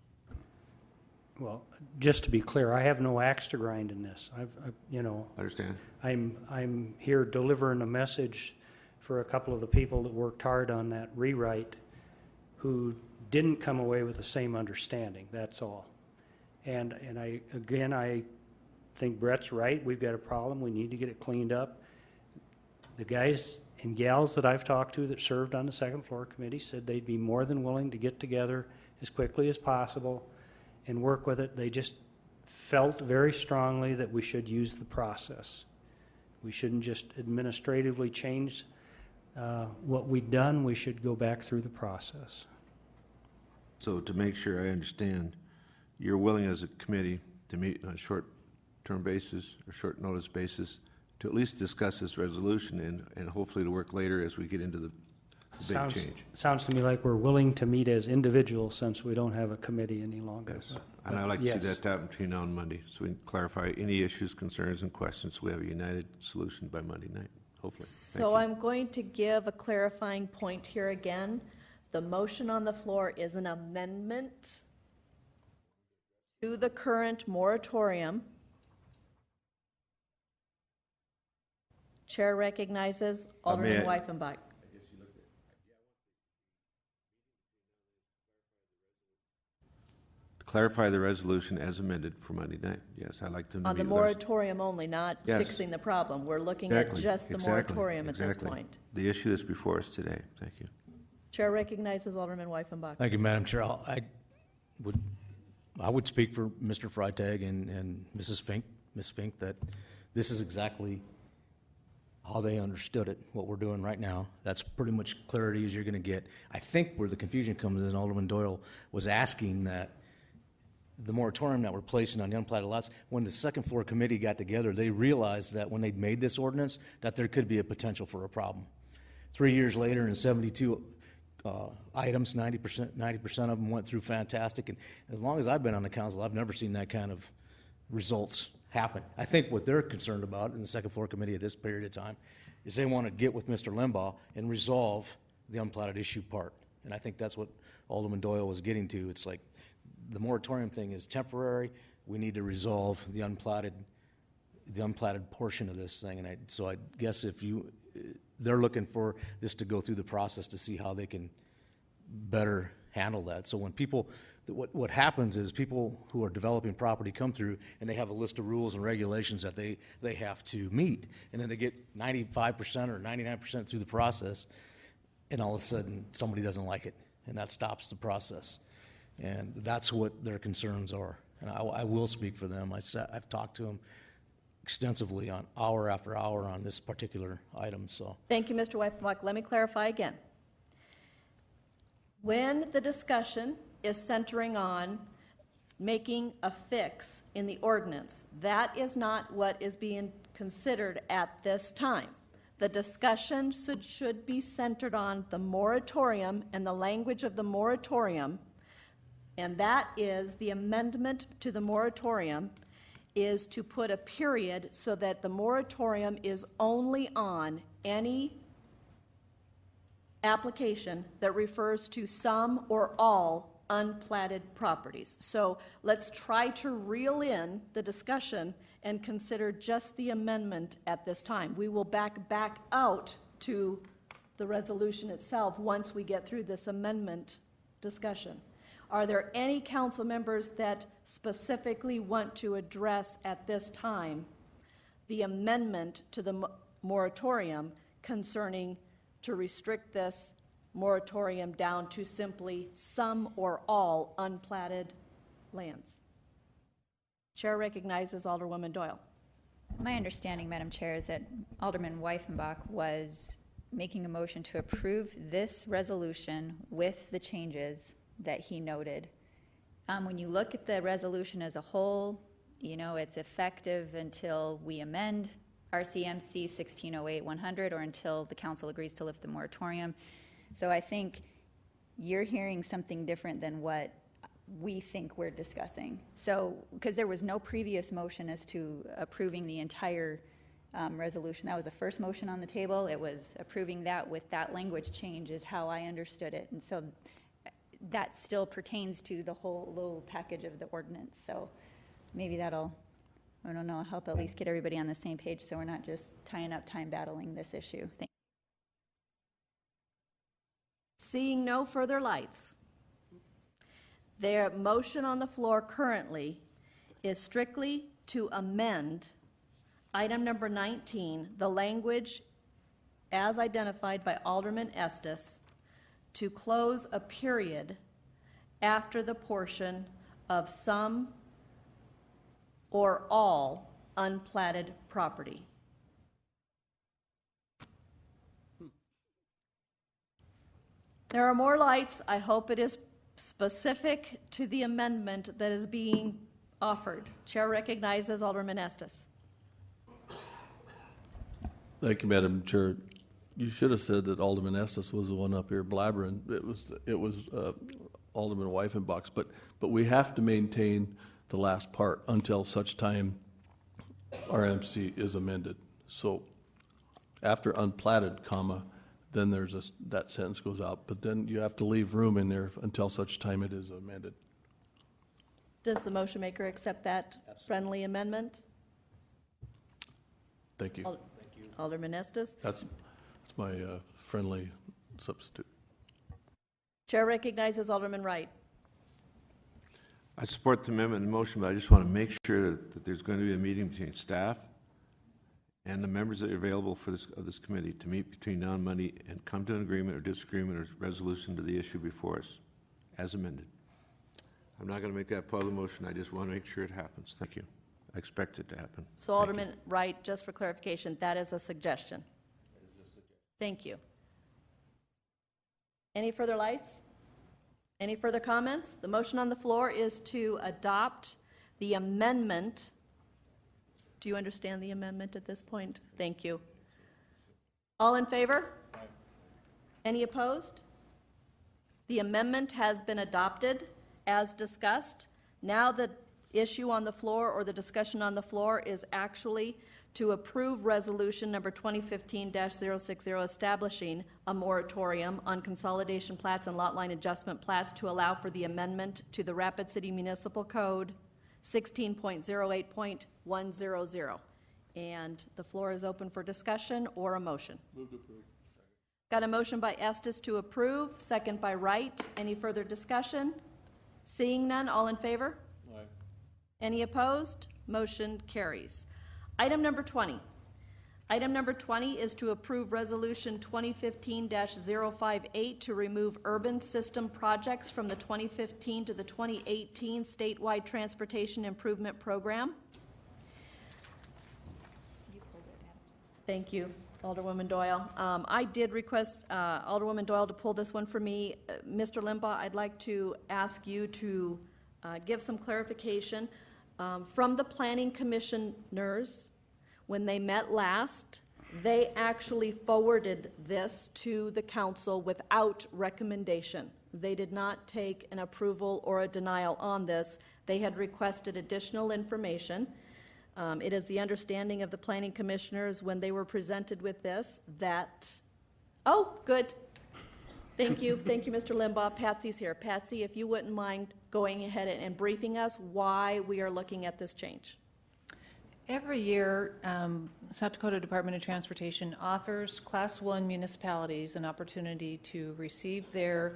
Well, just to be clear, I have no axe to grind in this. Understand? I'm here delivering a message for a couple of the people that worked hard on that rewrite who didn't come away with the same understanding, that's all. And I think Brett's right. We've got a problem. We need to get it cleaned up. The guys and gals that I've talked to that served on the second floor committee said they'd be more than willing to get together as quickly as possible and work with it. They just felt very strongly that we should use the process. We shouldn't just administratively change what we'd done. We should go back through the process. So to make sure I understand, you're willing as a committee to meet on a short-term basis or short notice basis to at least discuss this resolution and hopefully to work later as we get into the big change. Sounds to me like we're willing to meet as individuals since we don't have a committee any longer. Yes, and I'd like to see Yes. that happen between now and Monday, so we can clarify any issues, concerns, and questions, so we have a united solution by Monday night, hopefully. Thank So you. I'm going to give a clarifying point here again. The motion on the floor is an amendment to the current moratorium. Chair recognizes Alderman Weifenbach. Clarify the resolution as amended for Monday night. Yes, I'd like to meet On the with us. moratorium only, not Yes. fixing the problem. We're looking at Exactly, just the exactly, moratorium at this exactly. point. The issue that's before us today. Thank you. Chair recognizes Alderman Weifenbach. Thank you, Madam Chair. I would speak for Mr. Freitag and Mrs. Fink, Ms. Fink, that this is exactly how they understood it, what we're doing right now. That's pretty much clarity as you're going to get. I think where the confusion comes in, Alderman Doyle was asking that the moratorium that we're placing on the unplatted lots, when the second floor committee got together, they realized that when they'd made this ordinance, that there could be a potential for a problem. 3 years later, in 72 items, 90% of them went through fantastic. And as long as I've been on the council, I've never seen that kind of results happen. I think what they're concerned about in the second floor committee at this period of time is they want to get with Mr. Limbaugh and resolve the unplatted issue part. And I think that's what Alderman Doyle was getting to. It's like the moratorium thing is temporary. We need to resolve the unplatted portion of this thing. And so I guess they're looking for this to go through the process to see how they can better handle that. So when what happens is people who are developing property come through and they have a list of rules and regulations that they have to meet. And then they get 95% or 99% through the process, and all of a sudden somebody doesn't like it, and that stops the process. And that's what their concerns are. And I will speak for them. I've talked to them extensively on hour after hour on this particular item. So Thank you, Mr. Weifenbach. Let me clarify again. When the discussion is centering on making a fix in the ordinance, that is not what is being considered at this time. The discussion should be centered on the moratorium and the language of the moratorium, and that is the amendment to the moratorium is to put a period so that the moratorium is only on any application that refers to some or all unplatted properties. So let's try to reel in the discussion and consider just the amendment at this time. We will back out to the resolution itself once we get through this amendment discussion. Are there any council members that specifically want to address at this time the amendment to the moratorium concerning to restrict this moratorium down to simply some or all unplatted lands? Chair recognizes Alderwoman Doyle. My understanding, Madam Chair, is that Alderman Weifenbach was making a motion to approve this resolution with the changes that he noted. When you look at the resolution as a whole, it's effective until we amend RCMC 1608-100 or until the council agrees to lift the moratorium. So I think you're hearing something different than what we think we're discussing. So, because there was no previous motion as to approving the entire resolution. That was the first motion on the table. It was approving that with that language change is how I understood it. And so that still pertains to the whole little package of the ordinance. So maybe that'll, I don't know, help at least get everybody on the same page so we're not just tying up time battling this issue. Thank you. Seeing no further lights, their motion on the floor currently is strictly to amend item number 19, the language as identified by Alderman Estes, to close a period after the portion of some or all unplatted property. There are more lights. I hope it is specific to the amendment that is being offered. Chair recognizes Alderman Estes. Thank you, Madam Chair. You should have said that Alderman Estes was the one up here blabbering. It was Alderman Weifenbach's, but we have to maintain the last part until such time RMC is amended. So after unplatted, comma, then there's that sentence goes out, but then you have to leave room in there until such time it is amended. Does the motion maker accept that friendly amendment? Thank you. Alderman Estes. That's my friendly substitute. Chair recognizes Alderman Wright. I support the amendment and motion, but I just want to make sure that there's going to be a meeting between staff and the members that are available for this committee to meet between now and Monday and come to an agreement or disagreement or resolution to the issue before us, as amended. I'm not going to make that part of the motion. I just want to make sure it happens. Thank you. I expect it to happen. So Alderman Wright, just for clarification, that is a suggestion. Thank you. Any further lights? Any further comments? The motion on the floor is to adopt the amendment. Do you understand the amendment at this point? Thank you. All in favor? Aye. Any opposed? The amendment has been adopted as discussed. Now the issue on the floor, or the discussion on the floor, is actually to approve resolution number 2015-060 establishing a moratorium on consolidation plats and lot line adjustment plats to allow for the amendment to the Rapid City Municipal Code 16.08.100. And the floor is open for discussion or a motion. Move to approve. Got a motion by Estes to approve, second by Wright. Any further discussion? Seeing none, all in favor? Aye. Any opposed? Motion carries. Item number 20. Item number 20 is to approve Resolution 2015-058 to remove urban system projects from the 2015 to the 2018 statewide transportation improvement program. Thank you, Alderwoman Doyle. I did request Alderwoman Doyle to pull this one for me. Mr. Limbaugh, I'd like to ask you to give some clarification. From the Planning Commissioners, when they met last, they actually forwarded this to the council without recommendation. They did not take an approval or a denial on this. They had requested additional information. It is the understanding of the Planning Commissioners when they were presented with this that, oh, good. Thank you, Mr. Limbaugh. Patsy's here. Patsy, if you wouldn't mind going ahead and briefing us why we are looking at this change. Every year, South Dakota Department of Transportation offers Class 1 municipalities an opportunity to receive their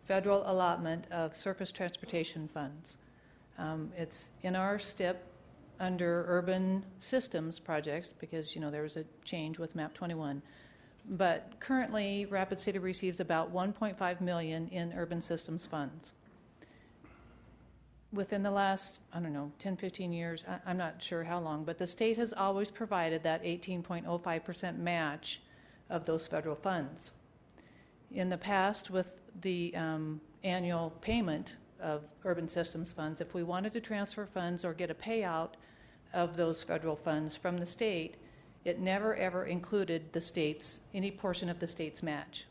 federal allotment of surface transportation funds. It's in our STIP under urban systems projects because, you know, there was a change with MAP 21. But currently, Rapid City receives about $1.5 million in urban systems funds. Within the last, 10, 15 years, I'm not sure how long, but the state has always provided that 18.05% match of those federal funds. In the past, with the annual payment of urban systems funds, if we wanted to transfer funds or get a payout of those federal funds from the state, it never ever included the state's, any portion of the state's match.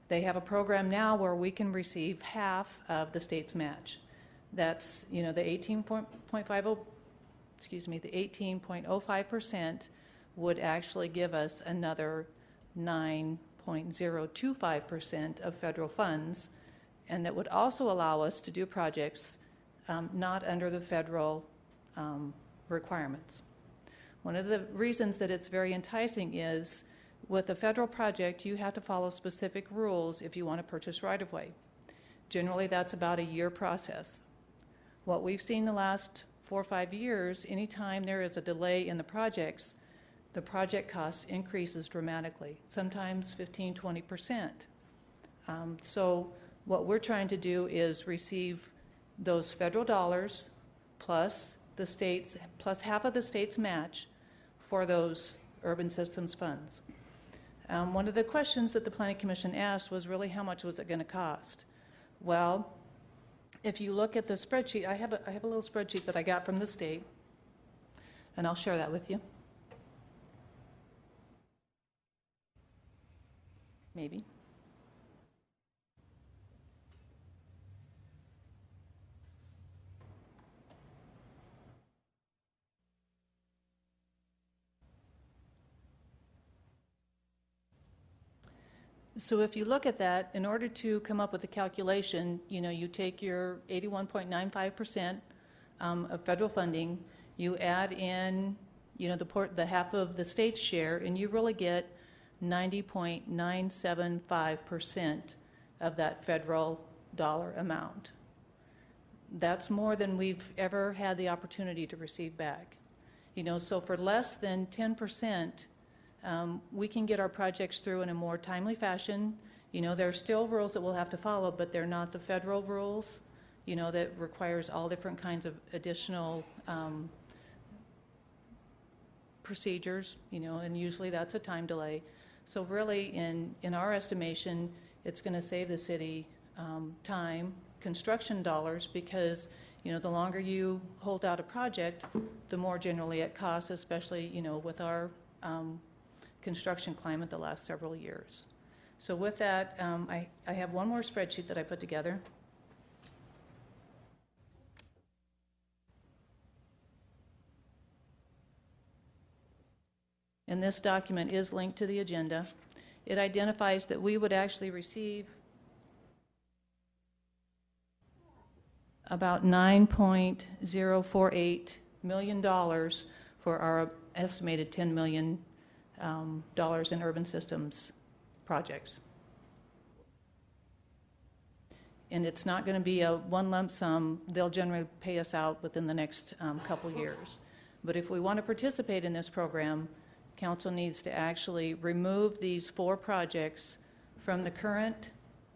They have a program now where we can receive half of the state's match. That's, the 18.05% would actually give us another 9.025% of federal funds, and that would also allow us to do projects not under the federal requirements. One of the reasons that it's very enticing is with a federal project, you have to follow specific rules if you want to purchase right-of-way. Generally, that's about a year process. What we've seen the last 4 or 5 years, anytime there is a delay in the projects, the project cost increases dramatically, sometimes 15-20%. So what we're trying to do is receive those federal dollars plus the state's, plus half of the state's match for those urban systems funds. One of the questions that the Planning Commission asked was really how much was it going to cost? Well, if you look at the spreadsheet, I have a little spreadsheet that I got from the state, and I'll share that with you. Maybe. So if you look at that, in order to come up with a calculation, you take your 81.95% of federal funding, you add in, the half of the state's share, and you really get 90.975% of that federal dollar amount. That's more than we've ever had the opportunity to receive back. So for less than 10%, we can get our projects through in a more timely fashion. There are still rules that we'll have to follow, but they're not the federal rules, that requires all different kinds of additional procedures, and usually that's a time delay. So really, in our estimation, it's going to save the city time, construction dollars, because the longer you hold out a project, the more generally it costs, especially with our construction climate the last several years. So with that, I have one more spreadsheet that I put together. And this document is linked to the agenda. It identifies that we would actually receive about $9.048 million for our estimated $10 million in urban systems projects. And it's not going to be a one lump sum. They'll generally pay us out within the next couple years. But if we want to participate in this program, Council needs to actually remove these 4 projects from the current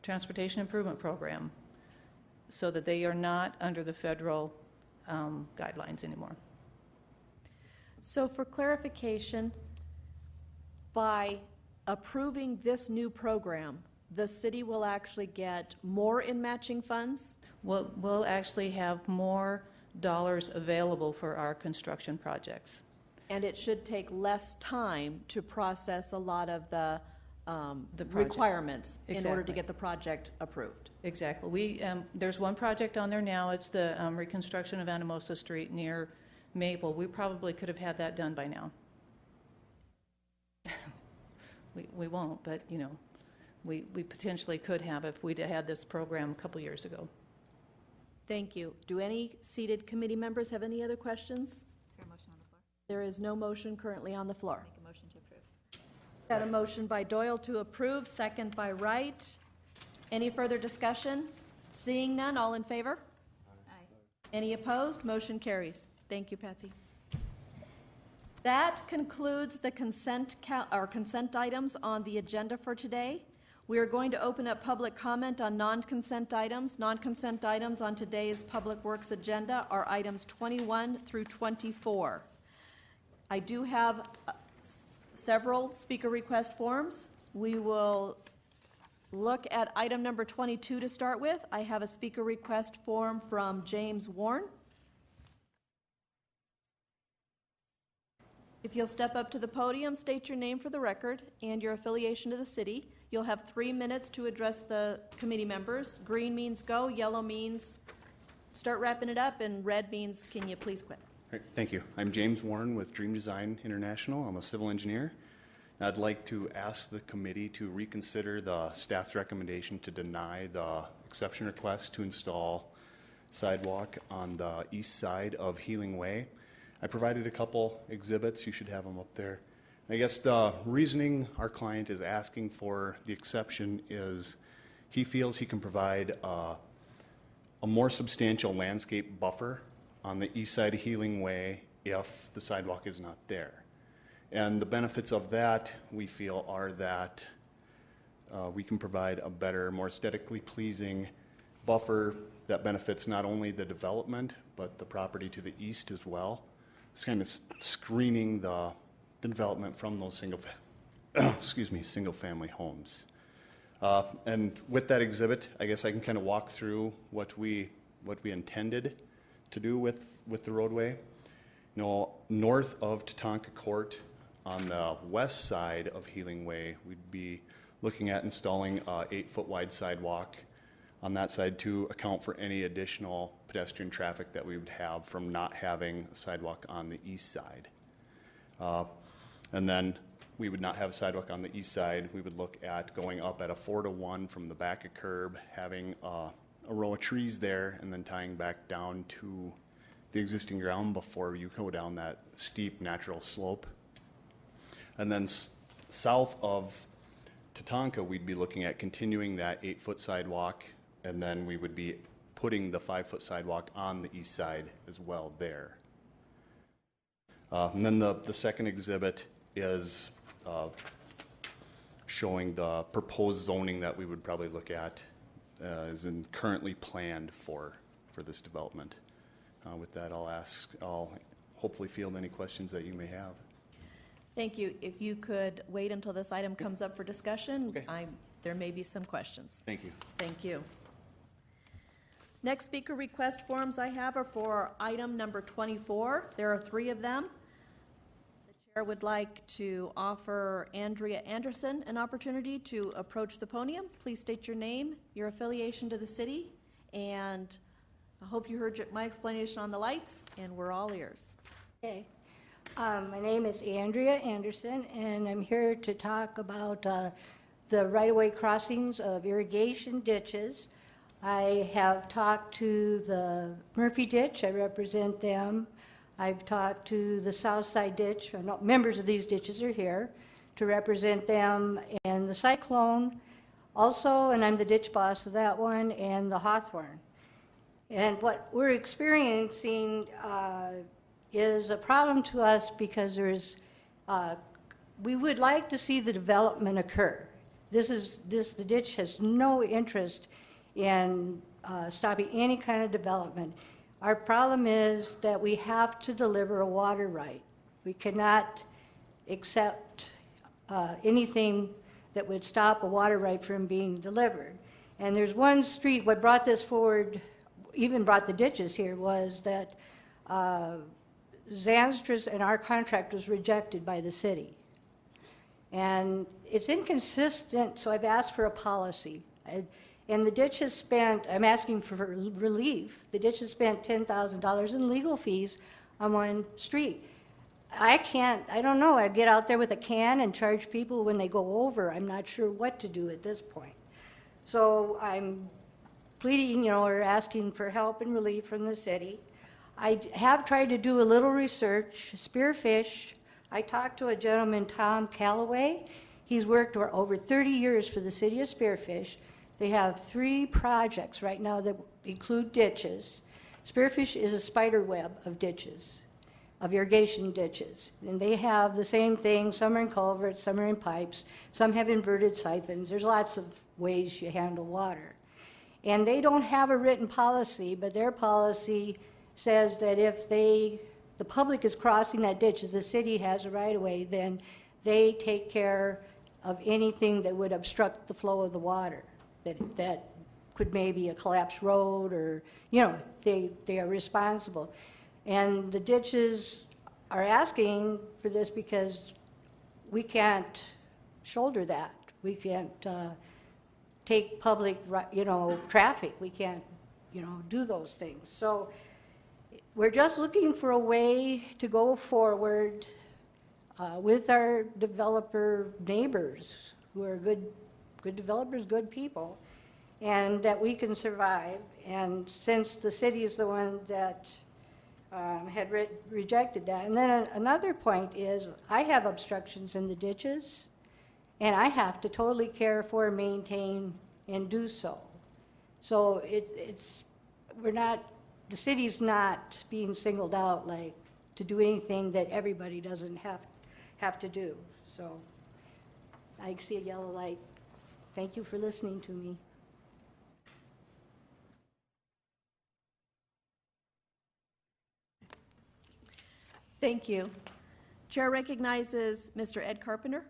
Transportation Improvement Program so that they are not under the federal guidelines anymore. So for clarification, by approving this new program, the city will actually get more in matching funds? We'll actually have more dollars available for our construction projects. And it should take less time to process a lot of the project requirements in order to Exactly. get the project approved. Exactly. There's one project on there now. It's the reconstruction of Anamosa Street near Maple. We probably could have had that done by now. We won't, but we potentially could have if we'd had this program a couple years ago. Thank you. Do any seated committee members have any other questions? Is there a motion on the floor? There is no motion currently on the floor. Make a motion to approve. Got a motion by Doyle to approve, second by Wright. Any further discussion? Seeing none, all in favor? Aye. Any opposed? Motion carries. Thank you, Patsy. That concludes the consent items on the agenda for today. We are going to open up public comment on non-consent items. Non-consent items on today's Public Works agenda are items 21 through 24. I do have several speaker request forms. We will look at item number 22 to start with. I have a speaker request form from James Warren. If you'll step up to the podium, state your name for the record and your affiliation to the city. You'll have 3 minutes to address the committee members. Green means go, yellow means start wrapping it up, and red means can you please quit. Right, thank you. I'm James Warren with Dream Design International. I'm a civil engineer. I'd like to ask the committee to reconsider the staff's recommendation to deny the exception request to install sidewalk on the east side of Healing Way. I provided a couple exhibits. You should have them up there. I guess the reasoning our client is asking for the exception is he feels he can provide a more substantial landscape buffer on the east side of Healing Way if the sidewalk is not there. And the benefits of that, we feel, are that we can provide a better, more aesthetically pleasing buffer that benefits not only the development, but the property to the east as well. It's kind of screening the development from those single-family homes. And with that exhibit, I guess I can kind of walk through what we intended to do with the roadway. You know, north of Tatanka Court, on the west side of Healing Way, we'd be looking at installing a 8-foot wide sidewalk on that side to account for any additional pedestrian traffic that we would have from not having a sidewalk on the east side. And then we would not have a sidewalk on the east side. We would look at going up at a 4-to-1 from the back of curb, having a row of trees there, and then tying back down to the existing ground before you go down that steep natural slope. And then south of Tatanka, we'd be looking at continuing that 8-foot sidewalk, and then we would be putting the 5-foot sidewalk on the east side as well there. And then the second exhibit is showing the proposed zoning that we would probably look at is currently planned for this development. With that, I'll hopefully field any questions that you may have. Thank you. If you could wait until this item comes up for discussion, Okay. There may be some questions. Thank you. Thank you. Next speaker request forms I have are for item number 24. There are 3 of them. The chair would like to offer Andrea Anderson an opportunity to approach the podium. Please state your name, your affiliation to the city, and I hope you heard my explanation on the lights, and we're all ears. Okay. My name is Andrea Anderson, and I'm here to talk about the right-of-way crossings of irrigation ditches. I have talked to the Murphy Ditch. I represent them. I've talked to the South Side Ditch. Members of these ditches are here to represent them, and the Cyclone also, and I'm the ditch boss of that one, and the Hawthorne. And what we're experiencing is a problem to us because we would like to see the development occur. The ditch has no interest in stopping any kind of development. Our problem is that we have to deliver a water right. We cannot accept anything that would stop a water right from being delivered. And there's one street, what brought this forward, even brought the ditches here, was that Zanstra's and our contract was rejected by the city. And it's inconsistent, so I've asked for a policy. And the ditch has spent, I'm asking for relief, the ditch has spent $10,000 in legal fees on one street. I don't know, I get out there with a can and charge people when they go over. I'm not sure what to do at this point. So I'm pleading, or asking for help and relief from the city. I have tried to do a little research. Spearfish, I talked to a gentleman, Tom Calloway. He's worked over 30 years for the city of Spearfish. They have 3 projects right now that include ditches. Spearfish is a spider web of ditches, of irrigation ditches. And they have the same thing. Some are in culverts, some are in pipes, some have inverted siphons. There's lots of ways you handle water. And they don't have a written policy, but their policy says that if the public is crossing that ditch, if the city has a right-of-way, then they take care of anything that would obstruct the flow of the water, that could maybe a collapsed road, or, they are responsible. And the ditches are asking for this because we can't shoulder that. We can't take public, traffic. We can't, do those things. So we're just looking for a way to go forward with our developer neighbors, who are good developers, good people, and that we can survive. And since the city is the one that had rejected that. And then another point is, I have obstructions in the ditches, and I have to totally care for, maintain, and do so. So the city's not being singled out, like, to do anything that everybody doesn't have to do. So I see a yellow light. Thank you for listening to me. Thank you. Chair recognizes Mr. Ed Carpenter.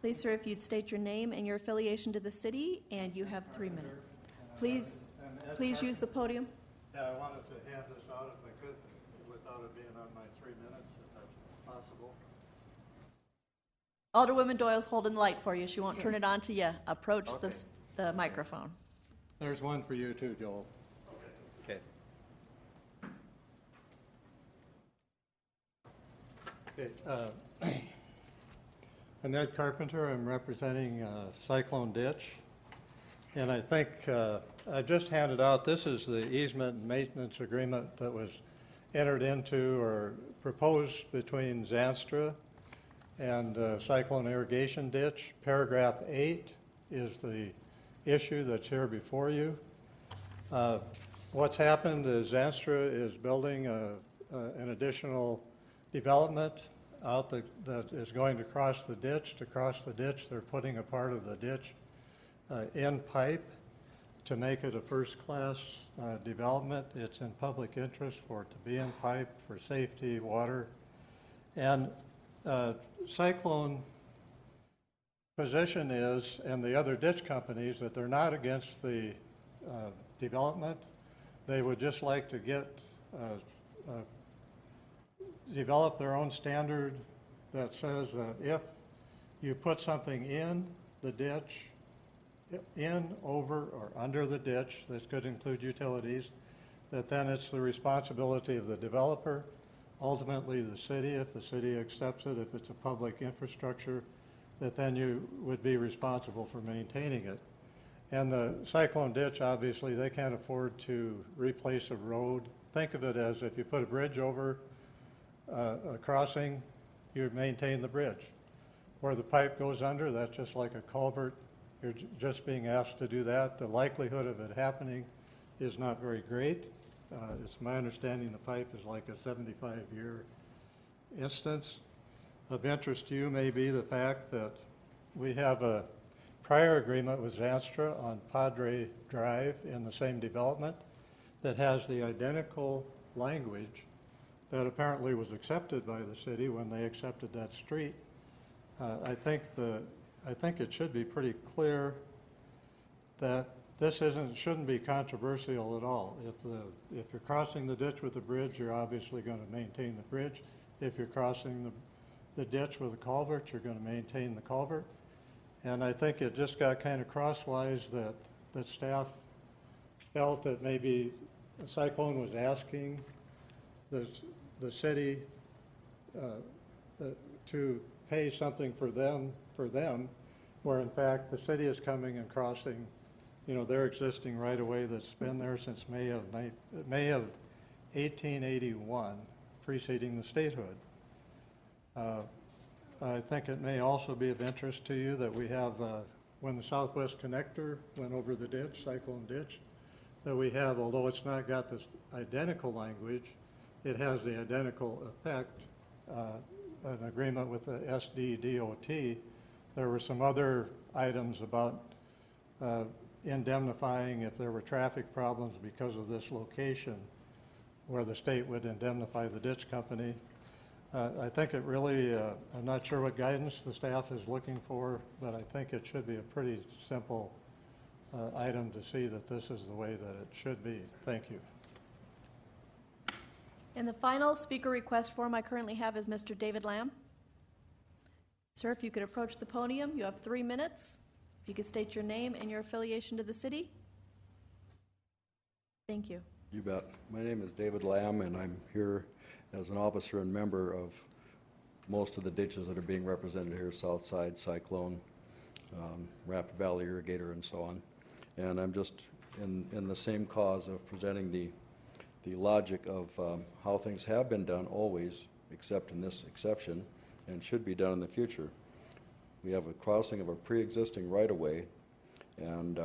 Please, sir, if you'd state your name and your affiliation to the city, and you have 3 minutes. Please use the podium. Yeah, I wanted to hand this out if I could, without it being on my 3 minutes, if that's possible. Alderwoman Doyle's holding the light for you. She won't turn it on till you approach the microphone. There's one for you too, Joel. Okay. Okay. I'm Ed Carpenter. I'm representing Cyclone Ditch. And I think I just handed out, this is the easement and maintenance agreement that was entered into or proposed between Zanstra and Cyclone Irrigation Ditch. Paragraph 8 is the issue that's here before you. What's happened is Zanstra is building an additional development out that is going to cross the ditch. To cross the ditch, they're putting a part of the ditch in pipe to make it a first-class development. It's in public interest for it to be in pipe for safety, water. And Cyclone position is, and the other ditch companies, that they're not against the development. They would just like to get develop their own standard that says that if you put something in the ditch, in, over, or under the ditch, this could include utilities, that then it's the responsibility of the developer, ultimately the city, if the city accepts it, if it's a public infrastructure, that then you would be responsible for maintaining it. And the Cyclone Ditch, obviously, they can't afford to replace a road. Think of it as if you put a bridge over a crossing, you maintain the bridge. Where the pipe goes under, that's just like a culvert. You're just being asked to do that. The likelihood of it happening is not very great. It's my understanding the pipe is like a 75-year instance. Of interest to you may be the fact that we have a prior agreement with Zanstra on Padre Drive in the same development that has the identical language that apparently was accepted by the city when they accepted that street. I think it should be pretty clear that this shouldn't be controversial at all. If you're crossing the ditch with a bridge, you're obviously going to maintain the bridge. If you're crossing the ditch with a culvert, you're going to maintain the culvert. And I think it just got kind of crosswise that staff felt that maybe Cyclone was asking the city to pay something for them, where in fact the city is coming and crossing, their existing right-of-way that's been there since May of 1881, preceding the statehood. I think it may also be of interest to you that we have, when the Southwest Connector went over the ditch, Cyclone Ditch, that we have, although it's not got this identical language, it has the identical effect, an agreement with the SDDOT. There were some other items about indemnifying if there were traffic problems because of this location, where the state would indemnify the ditch company. I think it really, I'm not sure what guidance the staff is looking for, but I think it should be a pretty simple item to see that this is the way that it should be. Thank you. And the final speaker request form I currently have is Mr. David Lamb. Sir, if you could approach the podium, you have 3 minutes. If you could state your name and your affiliation to the city. Thank you. You bet. My name is David Lamb, and I'm here as an officer and member of most of the ditches that are being represented here, Southside, Cyclone, Rapid Valley Irrigator, and so on. And I'm just in the same cause of presenting the logic of how things have been done always, except in this exception, and should be done in the future. We have a crossing of a pre-existing right-of-way, and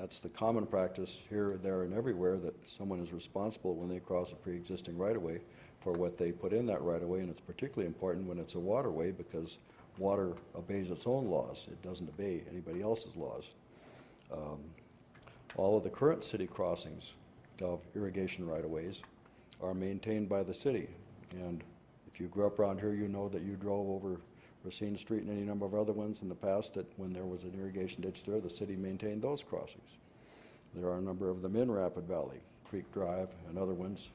That's the common practice here, there, and everywhere, that someone is responsible when they cross a pre-existing right-of-way for what they put in that right-of-way, and it's particularly important when it's a waterway because water obeys its own laws. It doesn't obey anybody else's laws. All of the current city crossings of irrigation right-of-ways are maintained by the city. And if you grew up around here, you know that you drove over Racine Street and any number of other ones in the past that when there was an irrigation ditch there, the city maintained those crossings. There are a number of them in Rapid Valley, Creek Drive and other ones.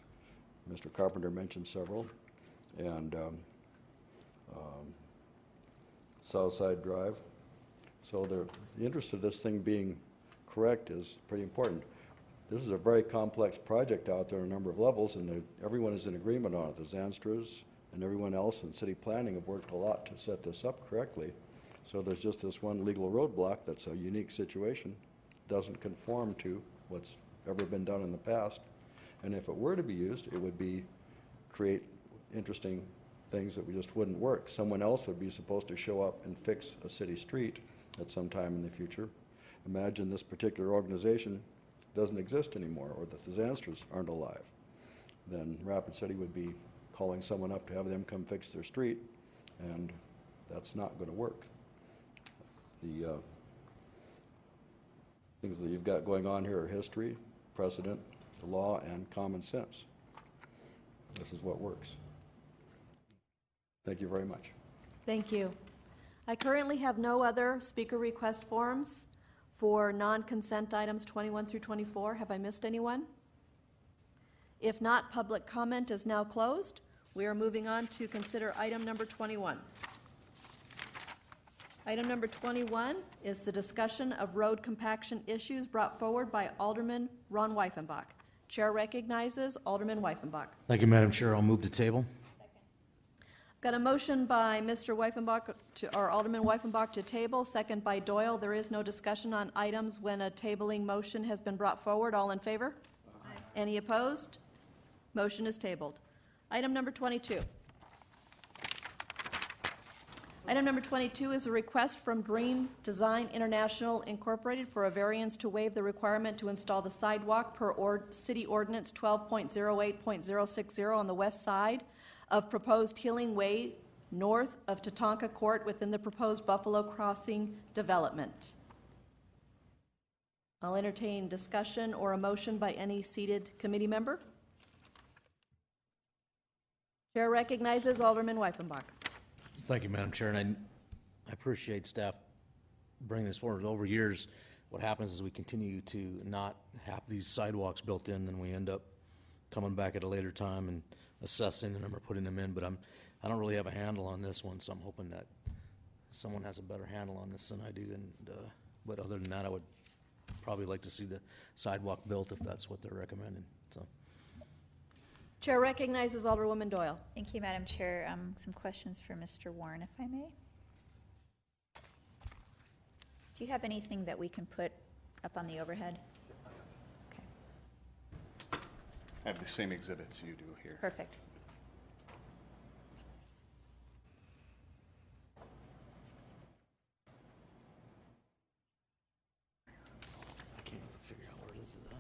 Mr. Carpenter mentioned several. And Southside Drive. So the interest of this thing being correct is pretty important. This is a very complex project out there on a number of levels, and everyone is in agreement on it. The Zanstras and everyone else in city planning have worked a lot to set this up correctly. So there's just this one legal roadblock that's a unique situation, doesn't conform to what's ever been done in the past. And if it were to be used, it would be create interesting things that we just wouldn't work. Someone else would be supposed to show up and fix a city street at some time in the future. Imagine this particular organization doesn't exist anymore, or that the Zanstras aren't alive. Then Rapid City would be calling someone up to have them come fix their street, and that's not going to work. The things that you've got going on here are history, precedent, the law, and common sense. This is what works. Thank you very much. Thank you. I currently have no other speaker request forms for non-consent items 21 through 24. Have I missed anyone? If not, public comment is now closed. We are moving on to consider item number 21. Item number 21 is the discussion of road compaction issues brought forward by Alderman Ron Weifenbach. Chair recognizes Alderman Weifenbach. Thank you, Madam Chair. I'll move to table. Got a motion by Mr. Weifenbach, or Alderman Weifenbach, to table, second by Doyle. There is no discussion on items when a tabling motion has been brought forward. All in favor? Aye. Any opposed? Motion is tabled. Item number 22. Item number 22 is a request from Dream Design International Incorporated for a variance to waive the requirement to install the sidewalk per City Ordinance 12.08.060 on the west side of proposed Healing Way north of Tatanka Court within the proposed Buffalo Crossing development. I'll entertain discussion or a motion by any seated committee member. Chair recognizes Alderman Weifenbach. Thank you, Madam Chair, and I appreciate staff bringing this forward. Over years, what happens is we continue to not have these sidewalks built in, and we end up coming back at a later time and assessing them or putting them in, but I don't really have a handle on this one, so I'm hoping that someone has a better handle on this than I do. But other than that, I would probably like to see the sidewalk built if that's what they're recommending. So. Chair recognizes Alderwoman Doyle. Thank you, Madam Chair. Some questions for Mr. Warren, if I may. Do you have anything that we can put up on the overhead? Okay. I have the same exhibits you do here. Perfect. I can't even figure out where this is at.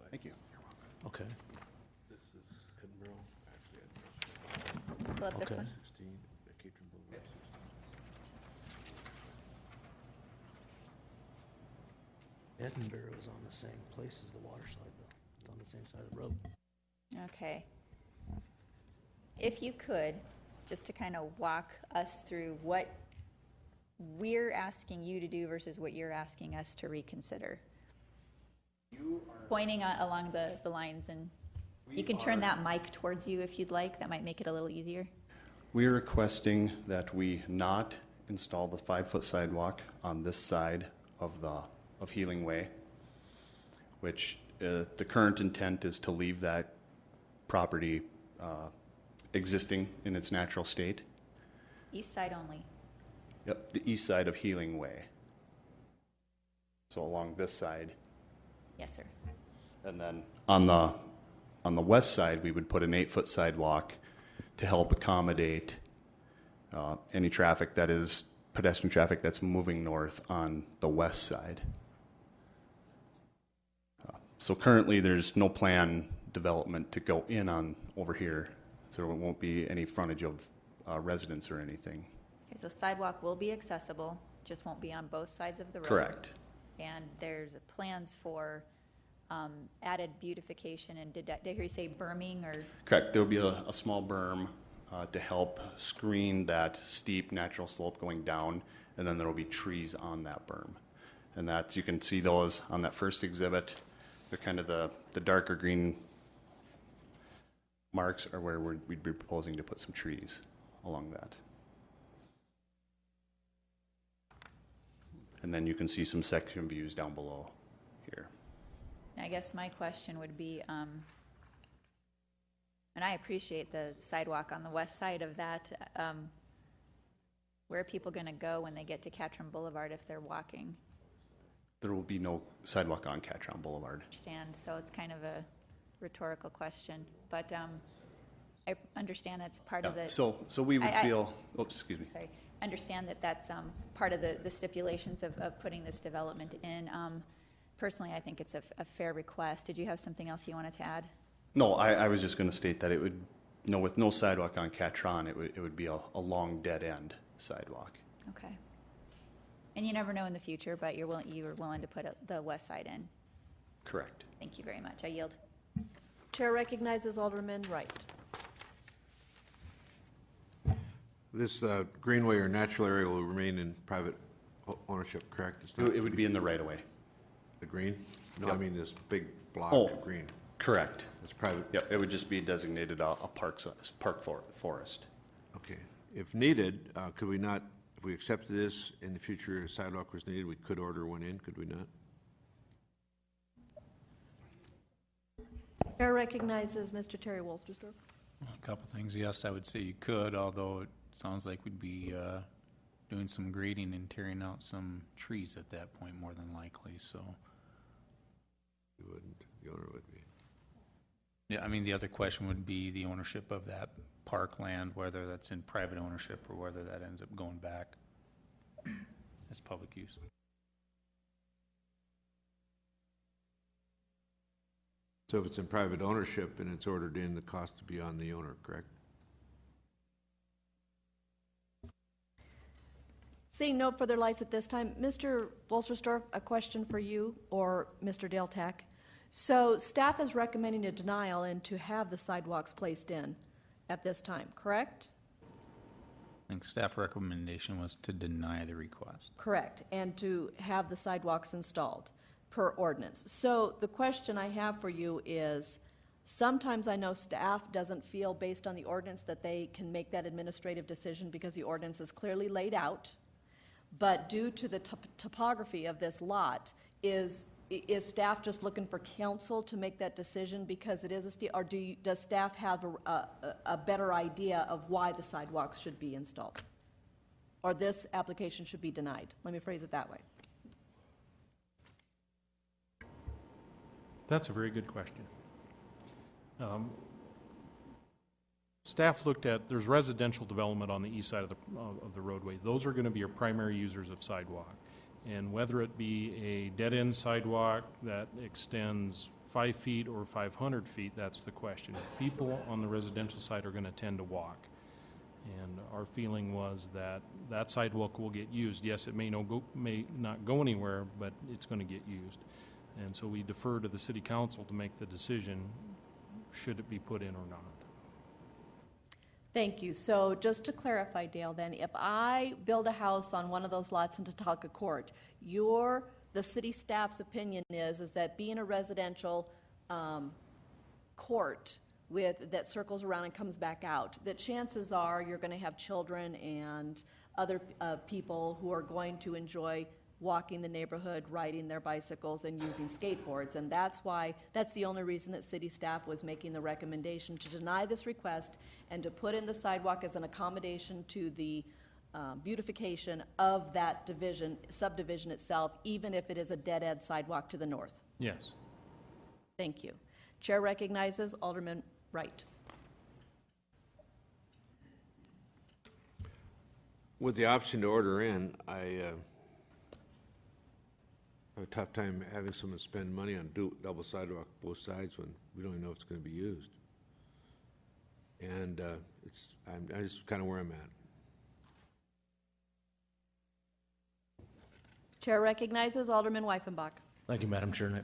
Thank you. Okay. This is Edinburgh, actually Pull up this Okay. one. 16, Catron Boulevard 16. Edinburgh is on the same place as the water side, though. It's on the same side of the road. Okay. If you could, just to kind of walk us through what we're asking you to do versus what you're asking us to reconsider. Pointing along the lines, and you can turn that mic towards you if you'd like. That might make it a little easier. We are requesting that we not install the 5-foot sidewalk on this side of Healing Way, which the current intent is to leave that property existing in its natural state. East side only. Yep, the east side of Healing Way. So along this side. Yes, sir. And then on the west side, we would put an 8-foot sidewalk to help accommodate any traffic that is pedestrian traffic that's moving north on the west side. So currently, there's no plan development to go in on over here, so there won't be any frontage of residents or anything. Okay, so sidewalk will be accessible, just won't be on both sides of the road. Correct. And there's plans for added beautification, and did I hear you say berming or? Correct. There will be a small berm to help screen that steep natural slope going down, and then there will be trees on that berm. And that's, you can see those on that first exhibit. They're kind of the darker green marks are where we'd be proposing to put some trees along that. And then you can see some section views down below here. I guess my question would be, and I appreciate the sidewalk on the west side of that. Where are people going to go when they get to Catron Boulevard if they're walking? There will be no sidewalk on Catron Boulevard. I understand, so it's kind of a rhetorical question, but I understand that's part of the. So we would feel. Oops, excuse me. Sorry, understand that that's part of the stipulations of putting this development in. Personally, I think it's a fair request. Did you have something else you wanted to add? No, I was just going to state that it would, with no sidewalk on Catron, it would be a long dead end sidewalk. Okay. And you never know in the future, but you were willing to put the west side in. Correct. Thank you very much. I yield. Chair recognizes Alderman Wright. This greenway or natural area will remain in private ownership, correct? It's not It would be in the right of way. the green? No, Yep. I mean this big block Oh. of green. Correct. It's private. Yep, it would just be designated a park forest. Okay. If needed, could we not, if we accepted this in the future, a sidewalk was needed, we could order one in, could we not? Chair recognizes Mr. Terry Wolsterstorff. A couple things. Yes, I would say you could, although it sounds like we'd be doing some grading and tearing out some trees at that point, more than likely, so. We wouldn't, the owner would be. Yeah, I mean, the other question would be the ownership of that parkland, whether that's in private ownership or whether that ends up going back as public use. So if it's in private ownership and it's ordered in, the cost to be on the owner, correct? Seeing no further lights at this time, Mr. Wolsterstorff, a question for you or Mr. Dale Tack. So staff is recommending a denial and to have the sidewalks placed in at this time, correct? I think staff recommendation was to deny the request. Correct, and to have the sidewalks installed per ordinance. So the question I have for you is, sometimes I know staff doesn't feel based on the ordinance that they can make that administrative decision because the ordinance is clearly laid out, but due to the topography of this lot, is staff just looking for counsel to make that decision because it is or does staff have a better idea of why the sidewalks should be installed? Or this application should be denied? Let me phrase it that way. That's a very good question. Staff looked at, there's residential development on the east side of the roadway. Those are going to be your primary users of sidewalk. And whether it be a dead-end sidewalk that extends 5 feet or 500 feet, that's the question. People on the residential side are going to tend to walk. And our feeling was that that sidewalk will get used. Yes, it may not go anywhere, but it's going to get used. And so we defer to the city council to make the decision, should it be put in or not. Thank you. So just to clarify, Dale, then, if I build a house on one of those lots in Tatanka Court, the city staff's opinion is that being a residential court that circles around and comes back out, that chances are you're going to have children and other people who are going to enjoy walking the neighborhood, riding their bicycles, and using skateboards. And that's the only reason that city staff was making the recommendation to deny this request and to put in the sidewalk as an accommodation to the beautification of that subdivision itself, even if it is a dead-end sidewalk to the north. Yes. Thank you. Chair recognizes Alderman Wright. With the option to order in, I have a tough time having someone spend money on double sidewalk both sides when we don't even know if it's going to be used. And I'm just kind of where I'm at. Chair recognizes Alderman Weifenbach. Thank you, Madam Chair. And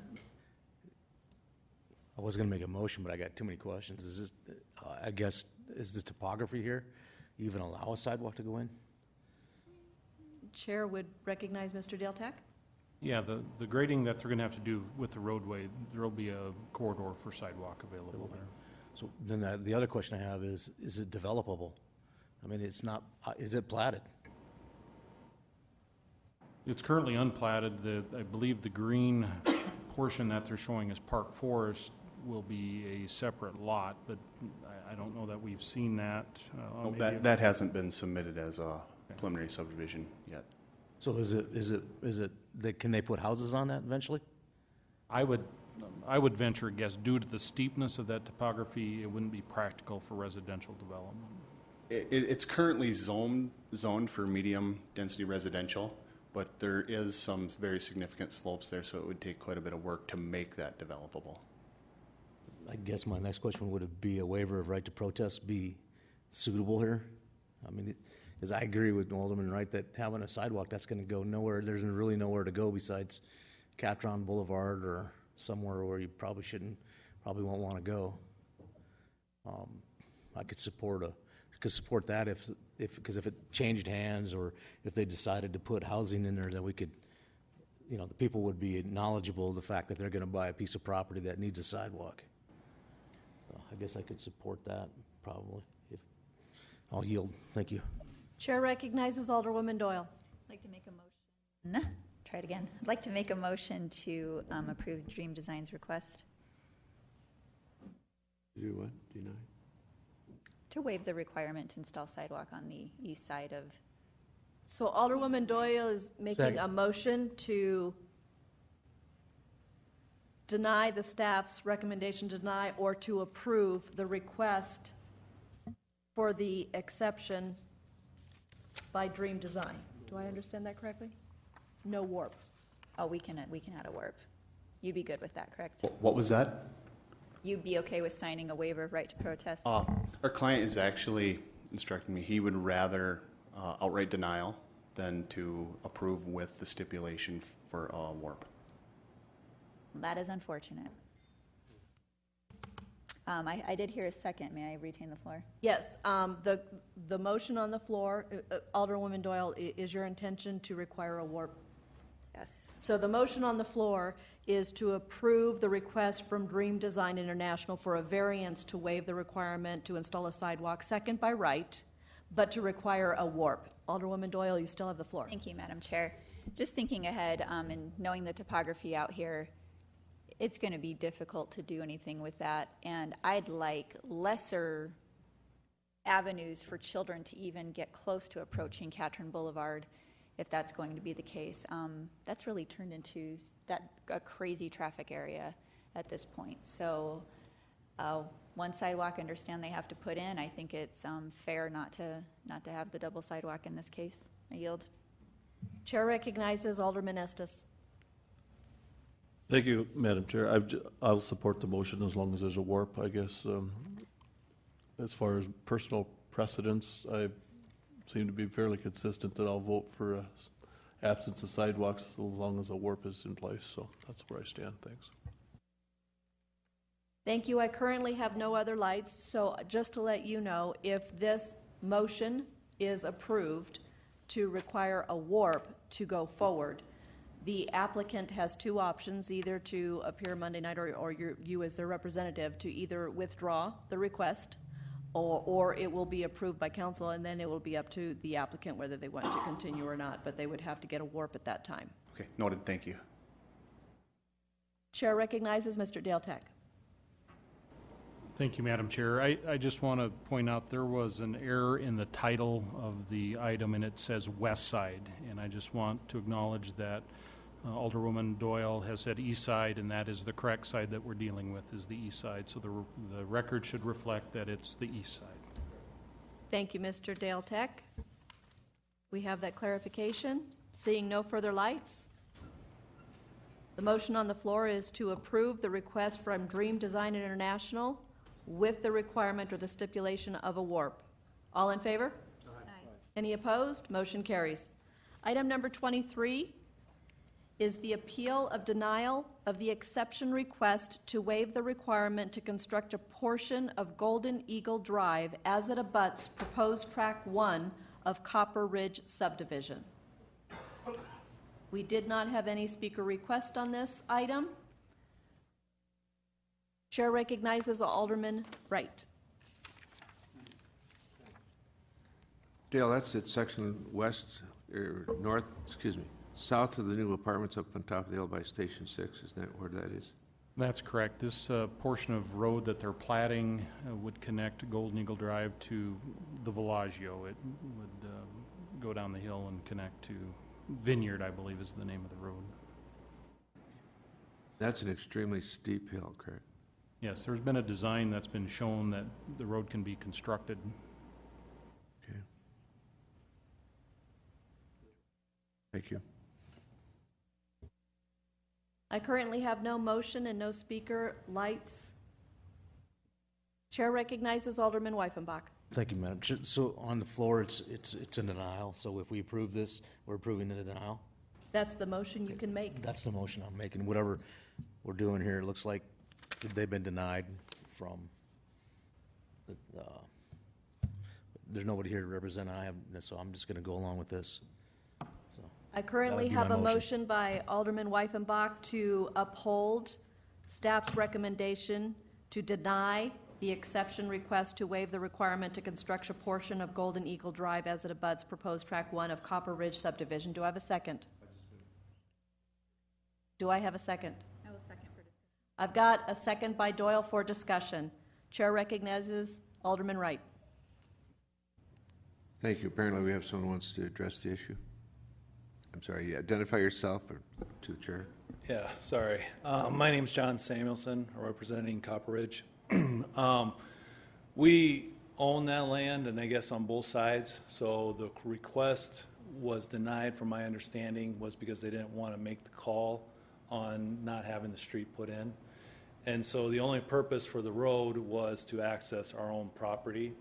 I was going to make a motion, but I got too many questions. Is this, I guess, is the topography here even allow a sidewalk to go in? Chair would recognize Mr. Dale Tech. Yeah, the grading that they're going to have to do with the roadway, there will be a corridor for sidewalk available there. So then the other question I have is it developable? I mean, it's not, is it platted? It's currently unplatted. I believe the green portion that they're showing as Park Forest will be a separate lot, but I don't know that we've seen that. That hasn't been submitted as a preliminary subdivision yet. So can they put houses on that eventually? I would venture a guess, due to the steepness of that topography, it wouldn't be practical for residential development. It's currently zoned for medium density residential, but there is some very significant slopes there, so it would take quite a bit of work to make that developable. I guess my next question would it be a waiver of right to protest be suitable here? I mean, because I agree with Alderman Wright that having a sidewalk, that's going to go nowhere. There's really nowhere to go besides Catron Boulevard or somewhere where you probably won't want to go. I could support that because if it changed hands or if they decided to put housing in there, then we could, the people would be knowledgeable of the fact that they're going to buy a piece of property that needs a sidewalk. So I guess I could support that probably. I'll yield. Thank you. Chair recognizes Alderwoman Doyle. I'd like to make a motion. Try it again. I'd like to make a motion to approve Dream Design's request. Do what? Deny? To waive the requirement to install sidewalk on the east side of. So Alderwoman Doyle is making a motion to deny the staff's recommendation to deny or to approve the request for the exception by Dream Design. Do I understand that correctly? No warp. Oh, we can add a warp. You'd be good with that, correct? What was that? You'd be okay with signing a waiver of right to protest? Our client is actually instructing me he would rather outright denial than to approve with the stipulation for warp. That is unfortunate. I did hear a second. May I retain the floor? Yes. The motion on the floor, Alderwoman Doyle, is your intention to require a warp? Yes. So the motion on the floor is to approve the request from Dream Design International for a variance to waive the requirement to install a sidewalk, second by Wright, but to require a warp. Alderwoman Doyle, you still have the floor. Thank you, Madam Chair. Just thinking ahead and knowing the topography out here, it's going to be difficult to do anything with that, and I'd like lesser avenues for children to even get close to approaching Catron Boulevard, if that's going to be the case. That's really turned into a crazy traffic area at this point. So one sidewalk, I understand they have to put in. I think it's fair not to have the double sidewalk in this case. I yield. Chair recognizes Alderman Estes. Thank you, Madam Chair. I'll support the motion as long as there's a warp, I guess. As far as personal precedence, I seem to be fairly consistent that I'll vote for absence of sidewalks as long as a warp is in place. So that's where I stand. Thanks. Thank you. I currently have no other lights, so just to let you know, if this motion is approved to require a warp to go forward, the applicant has two options, either to appear Monday night or you as their representative to either withdraw the request or it will be approved by council, and then it will be up to the applicant whether they want to continue or not, but they would have to get a warp at that time. Okay, noted. Thank you. Chair recognizes Mr. Dale Tech. Thank you, Madam Chair. I just want to point out there was an error in the title of the item, and it says West Side, and I just want to acknowledge that Alderwoman Doyle has said east side, and that is the correct side that we're dealing with, is the east side. So the record should reflect that it's the east side. Thank you, Mr. Dale Tech. We have that clarification. Seeing no further lights, the motion on the floor is to approve the request from Dream Design International with the requirement or the stipulation of a warp. All in favor? Aye. Any opposed? Motion carries. Item number 23 is the appeal of denial of the exception request to waive the requirement to construct a portion of Golden Eagle Drive as it abuts proposed Track 1 of Copper Ridge subdivision. We did not have any speaker request on this item. Chair recognizes Alderman Wright. Dale, that's at section west, or north, excuse me, south of the new apartments up on top of the hill by Station 6, isn't that where that is? That's correct. This portion of road that they're platting would connect Golden Eagle Drive to the Villaggio. It would go down the hill and connect to Vineyard, I believe is the name of the road. That's an extremely steep hill, correct? Yes, there's been a design that's been shown that the road can be constructed. Okay. Thank you. I currently have no motion and no speaker lights. Chair recognizes Alderman Weifenbach. Thank you, Madam Chair. So on the floor, it's a denial. So if we approve this, we're approving the denial. That's the motion you can make. That's the motion I'm making. Whatever we're doing here, it looks like they've been denied from there's nobody here to represent. So I'm just going to go along with this. So I currently that would be have my a motion by Alderman Weifenbach to uphold staff's recommendation to deny the exception request to waive the requirement to construct a portion of Golden Eagle Drive as it abuts proposed Track 1 of Copper Ridge subdivision. Do I have a second? Do I have a second? I will second for discussion. I've got a second by Doyle for discussion. Chair recognizes Alderman Wright. Thank you. Apparently we have someone who wants to address the issue. I'm sorry, identify yourself or to the chair. Yeah, sorry. My name's John Samuelson, representing Copper Ridge. We own that land, and I guess on both sides, so the request was denied, from my understanding, was because they didn't want to make the call on not having the street put in. And so the only purpose for the road was to access our own property,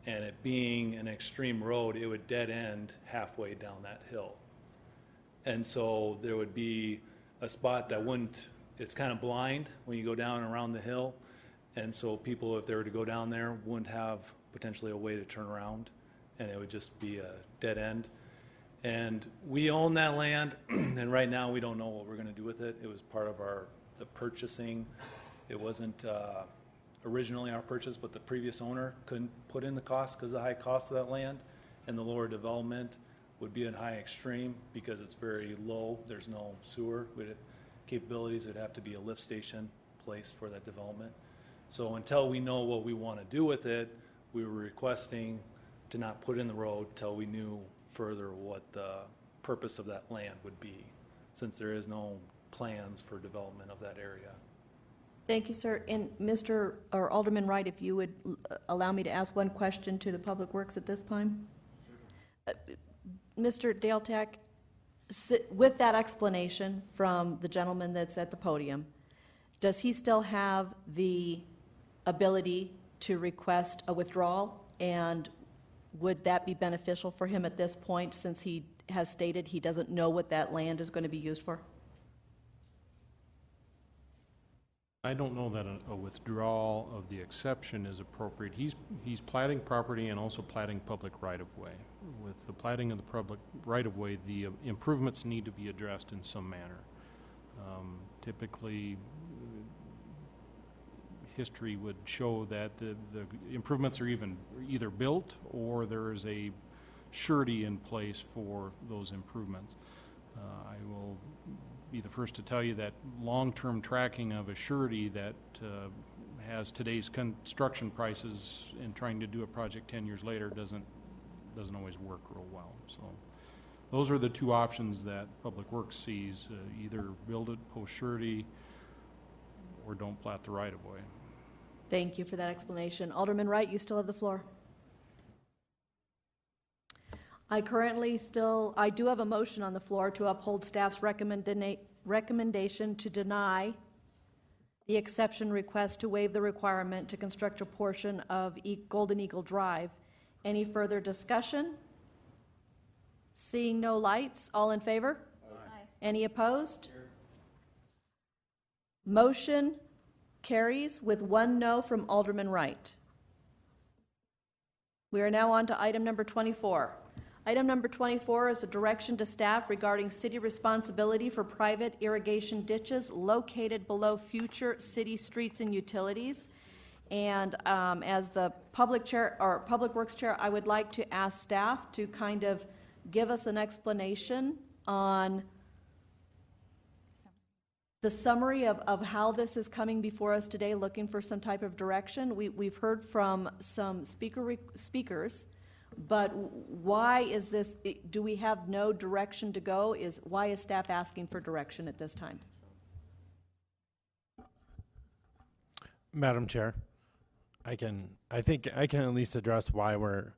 and it being an extreme road, it would dead end halfway down that hill. And so there would be a spot that wouldn't, it's kind of blind when you go down around the hill. And so people, if they were to go down there, wouldn't have potentially a way to turn around, and it would just be a dead end. And we own that land, and right now we don't know what we're going to do with it. It was part of the purchasing. It wasn't originally our purchase, but the previous owner couldn't put in the cost because of the high cost of that land, and the lower development would be at high extreme because it's very low. There's no sewer with it. Capabilities. It'd have to be a lift station place for that development. So until we know what we want to do with it, we were requesting to not put in the road till we knew further what the purpose of that land would be, since there is no plans for development of that area. Thank you, sir. And Mr. or Alderman Wright, if you would allow me to ask one question to the Public Works at this time. Mr. Daletak, with that explanation from the gentleman that's at the podium, does he still have the ability to request a withdrawal? And would that be beneficial for him at this point, since he has stated he doesn't know what that land is going to be used for? I don't know that a withdrawal of the exception is appropriate. He's platting property and also platting public right-of-way. With the platting of the public right-of-way, the improvements need to be addressed in some manner. Typically, history would show that the improvements are either built or there is a surety in place for those improvements. I will be the first to tell you that long-term tracking of a surety that has today's construction prices and trying to do a project 10 years later doesn't always work real well. So those are the two options that Public Works sees, either build it post surety or don't plat the right-of-way. Thank you for that explanation. Alderman Wright, you still have the floor. I do have a motion on the floor to uphold staff's recommendation to deny the exception request to waive the requirement to construct a portion of Golden Eagle Drive. Any further discussion? Seeing no lights, all in favor? Aye. Any opposed? Motion carries with 1 no from Alderman Wright. We are now on to item number 24. Item number 24 is a direction to staff regarding city responsibility for private irrigation ditches located below future city streets and utilities. And as the Public Works Chair, I would like to ask staff to kind of give us an explanation on the summary of how this is coming before us today, looking for some type of direction. We've heard from some speakers, but why is this, do we have no direction to go? Why is staff asking for direction at this time? Madam Chair, I think I can at least address why we're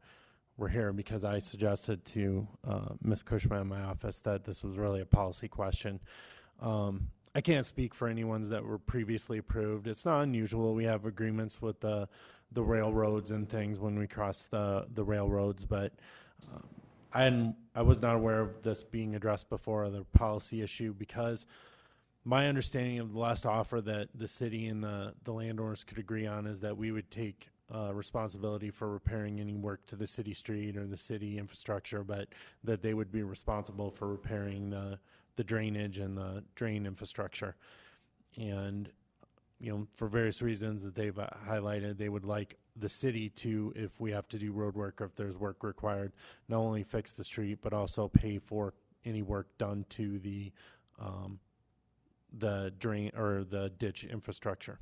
here, because I suggested to Ms. Cushman in my office that this was really a policy question. I can't speak for any ones that were previously approved. It's not unusual. We have agreements with the railroads and things when we cross the railroads, but I was not aware of this being addressed before, the policy issue, because my understanding of the last offer that the city and the landowners could agree on is that we would take responsibility for repairing any work to the city street or the city infrastructure, but that they would be responsible for repairing the drainage and the drain infrastructure. And, for various reasons that they've highlighted, they would like the city to, if we have to do road work or if there's work required, not only fix the street, but also pay for any work done to the drain or the ditch infrastructure.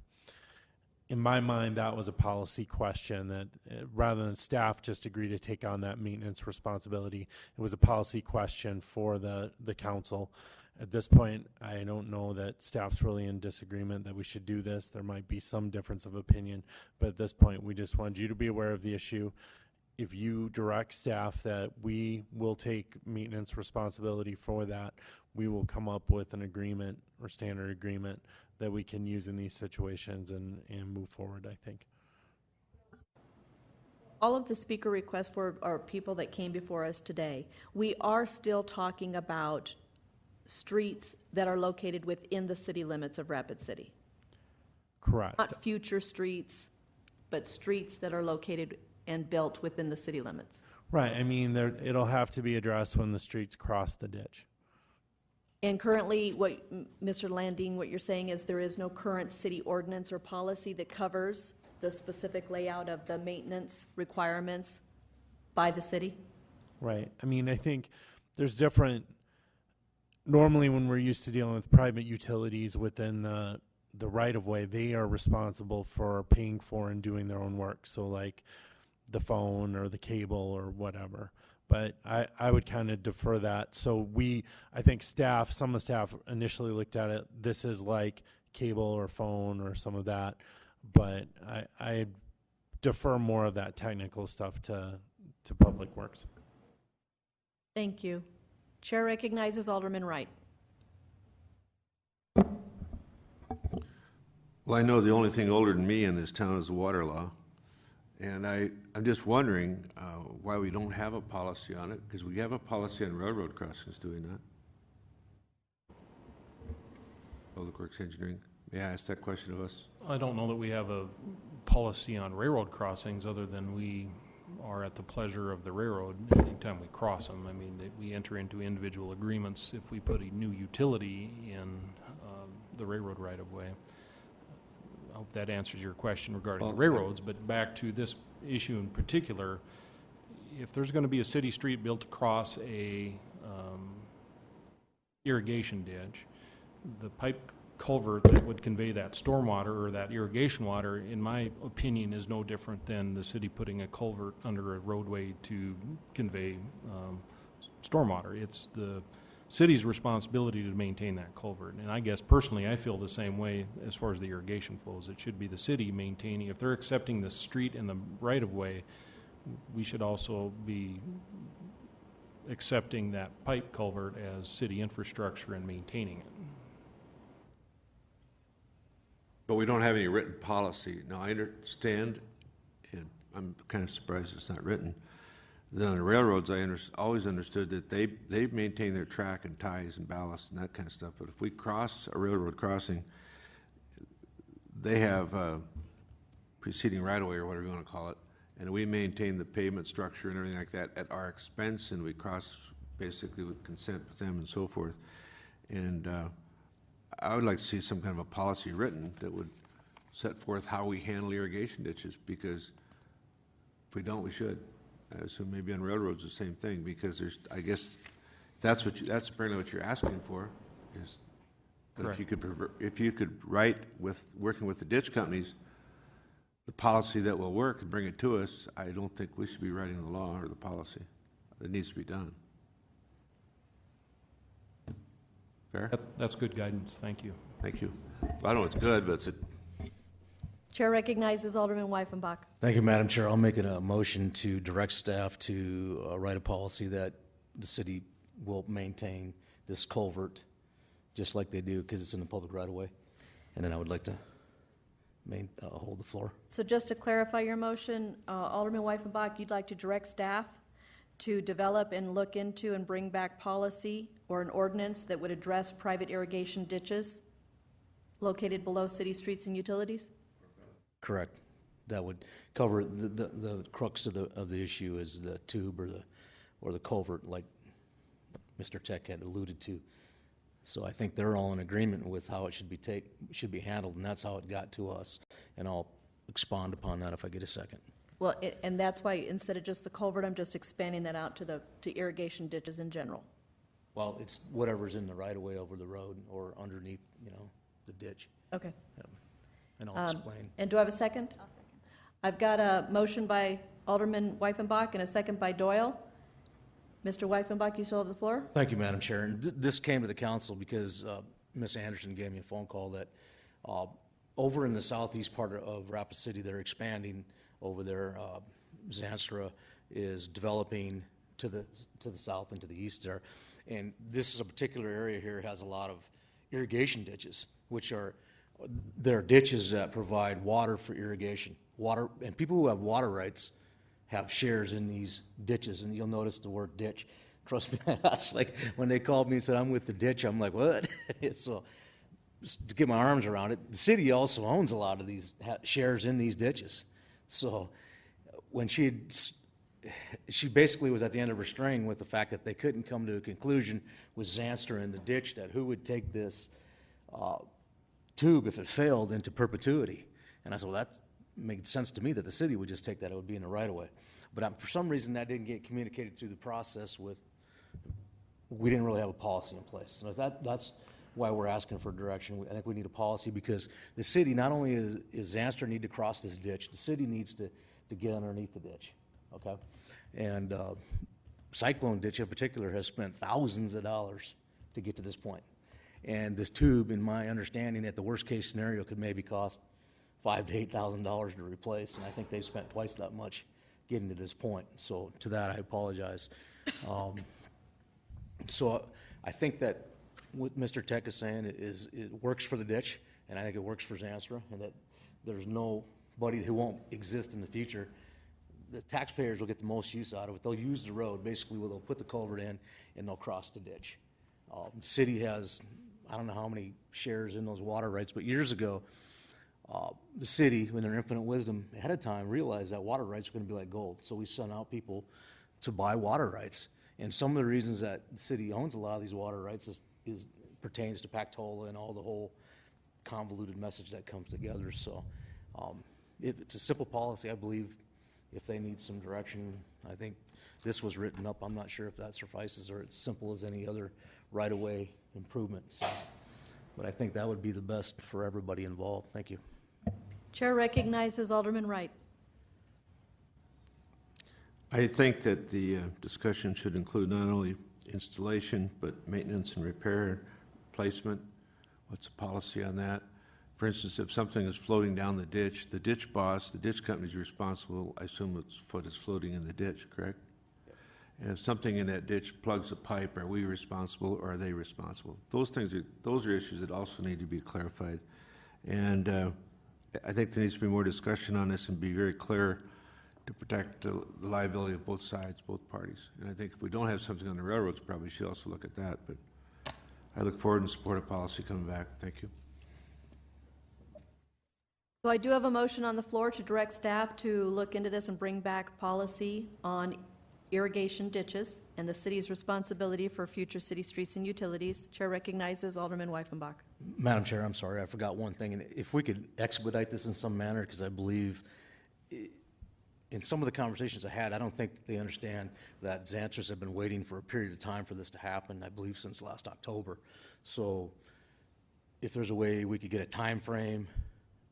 In my mind, that was a policy question that rather than staff just agree to take on that maintenance responsibility, it was a policy question for the council. At this point, I don't know that staff's really in disagreement that we should do this. There might be some difference of opinion, but at this point, we just wanted you to be aware of the issue. If you direct staff that we will take maintenance responsibility for that, we will come up with an agreement or standard agreement that we can use in these situations and move forward, I think. All of the speaker requests are people that came before us today. We are still talking about streets that are located within the city limits of Rapid City. Correct. Not future streets, but streets that are located and built within the city limits. Right. I mean, it'll have to be addressed when the streets cross the ditch. And currently, Mr. Landine, what you're saying is there is no current city ordinance or policy that covers the specific layout of the maintenance requirements by the city? Right. I mean, I think there's different, normally when we're used to dealing with private utilities within the right-of-way, they are responsible for paying for and doing their own work. So like the phone or the cable or whatever. But I would kind of defer that. So I think some of the staff initially looked at it, this is like cable or phone or some of that. But I defer more of that technical stuff to Public Works. Thank you. Chair recognizes Alderman Wright. Well, I know the only thing older than me in this town is the water law. And I'm just wondering why we don't have a policy on it, because we have a policy on railroad crossings, do we not? Public Works Engineering. May I ask that question of us? I don't know that we have a policy on railroad crossings other than we are at the pleasure of the railroad anytime we cross them. I mean, we enter into individual agreements if we put a new utility in the railroad right-of-way. I hope that answers your question regarding the railroads, but back to this issue in particular, if there's going to be a city street built across a irrigation ditch, the pipe culvert that would convey that stormwater or that irrigation water, in my opinion, is no different than the city putting a culvert under a roadway to convey stormwater. It's the city's responsibility to maintain that culvert. And I guess personally I feel the same way as far as the irrigation flows. It should be the city maintaining. If they're accepting the street and the right-of-way, we should also be accepting that pipe culvert as city infrastructure and maintaining it. But we don't have any written policy. Now, I understand, and I'm kind of surprised it's not written, that on the railroads, always understood that they maintain their track and ties and ballast and that kind of stuff. But if we cross a railroad crossing, they have preceding right-of-way or whatever you want to call it, and we maintain the pavement structure and everything like that at our expense, and we cross basically with consent with them and so forth. And I would like to see some kind of a policy written that would set forth how we handle irrigation ditches, because if we don't, we should. I assume maybe on railroads the same thing, because there's, I guess, that's apparently what you're asking for, is that if you could write with, working with the ditch companies, the policy that will work and bring it to us, I don't think we should be writing the law or the policy. It needs to be done. Fair? That's good guidance. Thank you. Thank you. I don't know it's good, but it's Chair recognizes Alderman Weifenbach. Thank you, Madam Chair. I'll make a motion to direct staff to write a policy that the city will maintain this culvert just like they do, because it's in the public right-of-way. And then I would like to hold the floor. So just to clarify your motion, Alderman Weifenbach, you'd like to direct staff to develop and look into and bring back policy or an ordinance that would address private irrigation ditches located below city streets and utilities? Correct. That would cover the crux of the issue is the tube or the culvert, like Mr. Tech had alluded to. So I think they're all in agreement with how it should be handled, and that's how it got to us. And I'll expound upon that if I get a second. Well, and that's why instead of just the culvert, I'm just expanding that out to irrigation ditches in general. Well, it's whatever's in the right-of-way over the road or underneath, the ditch. Okay. Yep. And I'll explain. And do I have a second? I'll second. I've got a motion by Alderman Weifenbach and a second by Doyle. Mr. Weifenbach, you still have the floor? Thank you, Madam Chair. And this came to the council because Ms. Anderson gave me a phone call that over in the southeast part of Rapid City, they're expanding over there. Zanstra is developing to the south and to the east there. And this is a particular area here has a lot of irrigation ditches, which are ditches that provide water for irrigation. Water, and people who have water rights have shares in these ditches, and you'll notice the word ditch. Trust me, that's like when they called me and said, I'm with the ditch, I'm like, what? So to get my arms around it, the city also owns a lot of these shares in these ditches. So when she basically was at the end of her string with the fact that they couldn't come to a conclusion with Zanstra in the ditch that who would take this tube if it failed into perpetuity. And I said, well, that made sense to me that the city would just take that. It would be in the right-of-way. But for some reason, that didn't get communicated through the process we didn't really have a policy in place. So that's why we're asking for direction. I think we need a policy because the city, not only is Zanstra need to cross this ditch, the city needs to get underneath the ditch, okay? And Cyclone Ditch in particular has spent thousands of dollars to get to this point. And this tube, in my understanding, at the worst-case scenario, could maybe cost $5,000 to $8,000 to replace, and I think they've spent twice that much getting to this point. So to that, I apologize. So I think that what Mr. Tech is saying is it works for the ditch, and I think it works for Zanstra, and that there's nobody who won't exist in the future. The taxpayers will get the most use out of it. They'll use the road, basically, where they'll put the culvert in, and they'll cross the ditch. The city has, I don't know how many shares in those water rights, but years ago, the city, in their infinite wisdom, ahead of time, realized that water rights were going to be like gold. So we sent out people to buy water rights. And some of the reasons that the city owns a lot of these water rights pertains to Pactola and all the whole convoluted message that comes together. So it's a simple policy. I believe if they need some direction, I think this was written up. I'm not sure if that suffices or it's simple as any other right-of-way improvement. So, but I think that would be the best for everybody involved. Thank you. Chair recognizes Alderman Wright. I think that the discussion should include not only installation, but maintenance and repair, placement. What's the policy on that? For instance, if something is floating down the ditch boss, the ditch company is responsible, I assume it's what is floating in the ditch, correct? And if something in that ditch plugs a pipe, are we responsible or are they responsible? Those are issues that also need to be clarified. And I think there needs to be more discussion on this and be very clear to protect the liability of both sides, both parties. And I think if we don't have something on the railroads, probably should also look at that. But I look forward and support a policy coming back. Thank you. So I do have a motion on the floor to direct staff to look into this and bring back policy on irrigation ditches and the city's responsibility for future city streets and utilities. Chair recognizes Alderman Weifenbach. Madam Chair, I'm sorry, I forgot one thing. And if we could expedite this in some manner, because I believe in some of the conversations I had, I don't think they understand that Xanthus have been waiting for a period of time for this to happen, I believe since last October. So if there's a way we could get a time frame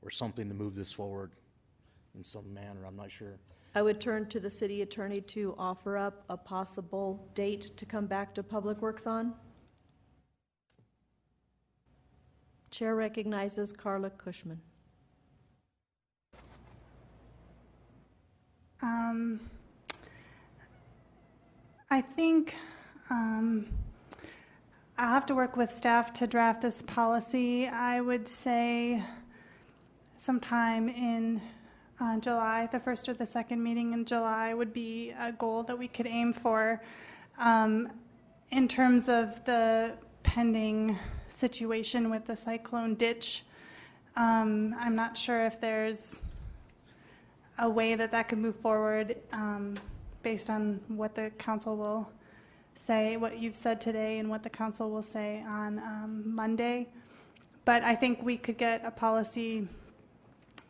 or something to move this forward in some manner, I'm not sure. I would turn to the city attorney to offer up a possible date to come back to Public Works on. Chair recognizes Carla Cushman. I think I'll have to work with staff to draft this policy. I would say sometime in July, the first or the second meeting in July would be a goal that we could aim for. In terms of the pending situation with the cyclone ditch, I'm not sure if there's a way that that could move forward based on what the council will say, what you've said today and what the council will say on Monday. But I think we could get a policy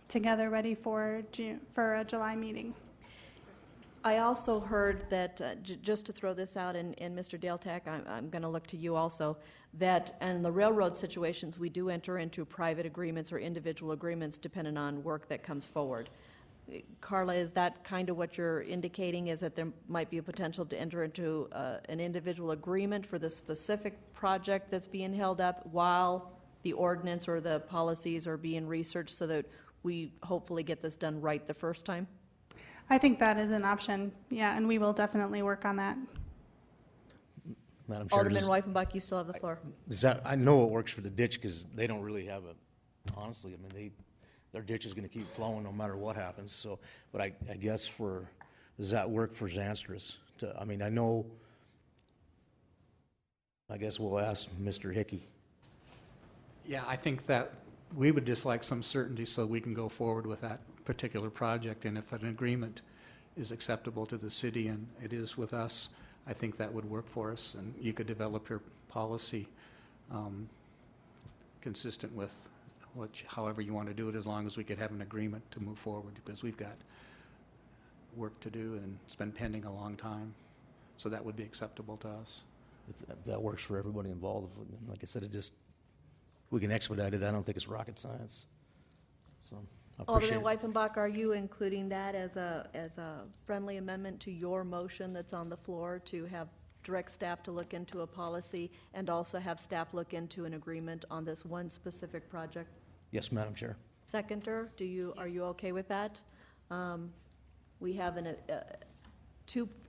together ready for a July meeting. I also heard that, just to throw this out, and Mr. Dale-Tack, I'm going to look to you also, that in the railroad situations, we do enter into private agreements or individual agreements depending on work that comes forward. Carla, is that kind of what you're indicating, is that there might be a potential to enter into an individual agreement for the specific project that's being held up while the ordinance or the policies are being researched so that we hopefully get this done right the first time? I think that is an option, yeah, and we will definitely work on that. Madam Chair, Alderman Weifenbach, you still have the floor. I know it works for the ditch because they don't really have honestly, I mean, their ditch is going to keep flowing no matter what happens. So, but I guess does that work for Xanthus? I guess we'll ask Mr. Hickey. Yeah, I think that we would just like some certainty so we can go forward with that particular project. And if an agreement is acceptable to the city and it is with us, I think that would work for us. And you could develop your policy consistent with however you want to do it, as long as we could have an agreement to move forward, because we've got work to do and it's been pending a long time. So that would be acceptable to us. If that works for everybody involved. Like I said, we can expedite it. I don't think it's rocket science. So I appreciate Alderman Weifenbach, are you including that as a friendly amendment to your motion that's on the floor to have direct staff to look into a policy and also have staff look into an agreement on this one specific project? Yes, Madam Chair. Seconder, are you okay with that? We have a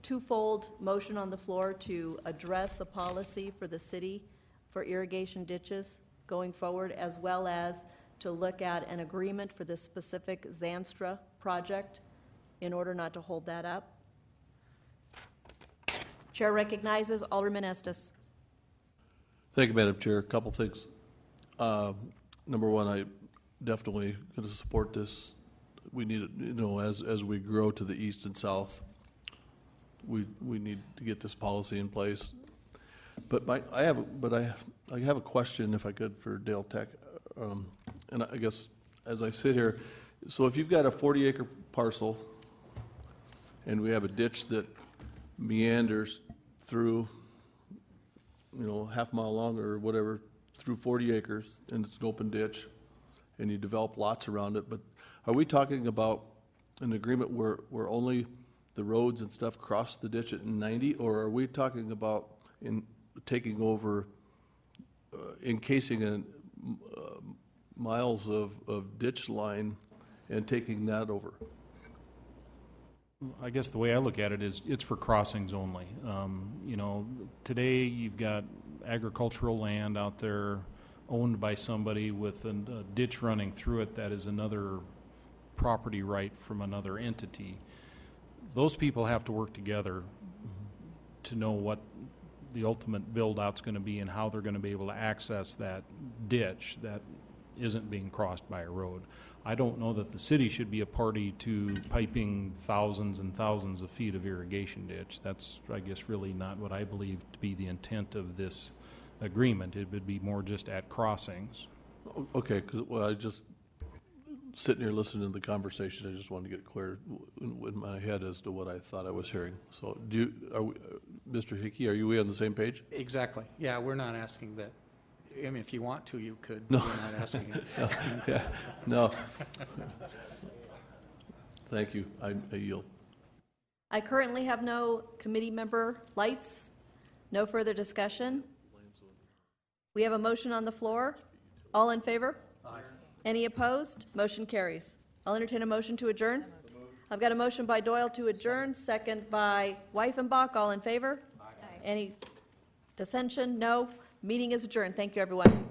twofold motion on the floor to address the policy for the city for irrigation ditches going forward, as well as to look at an agreement for this specific Zanstra project in order not to hold that up. Chair recognizes Alderman Estes. Thank you, Madam Chair. A couple things. Number one, I definitely going to support this. We need it, as we grow to the east and south, we need to get this policy in place. But I have a question, if I could, for Dale-Tack. And I guess as I sit here, so if you've got a 40-acre parcel and we have a ditch that meanders through, half a mile long or whatever, through 40 acres, and it's an open ditch, and you develop lots around it, but are we talking about an agreement where only the roads and stuff cross the ditch at 90, or are we talking about in taking over, encasing miles of ditch line and taking that over? I guess the way I look at it is it's for crossings only. Today you've got agricultural land out there owned by somebody with a ditch running through it that is another property right from another entity. Those people have to work together to know what the ultimate build-out's going to be and how they're going to be able to access that ditch that isn't being crossed by a road. I don't know that the city should be a party to piping thousands and thousands of feet of irrigation ditch. That's, I guess, really not what I believe to be the intent of this agreement. It would be more just at crossings. Okay, because I just sitting here listening to the conversation, I just wanted to get clear in my head as to what I thought I was hearing. So, Mr. Hickey, are you on the same page? Exactly. Yeah, we're not asking that. I mean, if you want to, you could. No. We're not asking it. No. Yeah. No. Thank you. I yield. I currently have no committee member lights. No further discussion. We have a motion on the floor. All in favor? Aye. Any opposed? Motion carries. I'll entertain a motion to adjourn. I've got a motion by Doyle to adjourn, second by Weifenbach. All in favor? Aye. Any dissension? No. Meeting is adjourned. Thank you, everyone.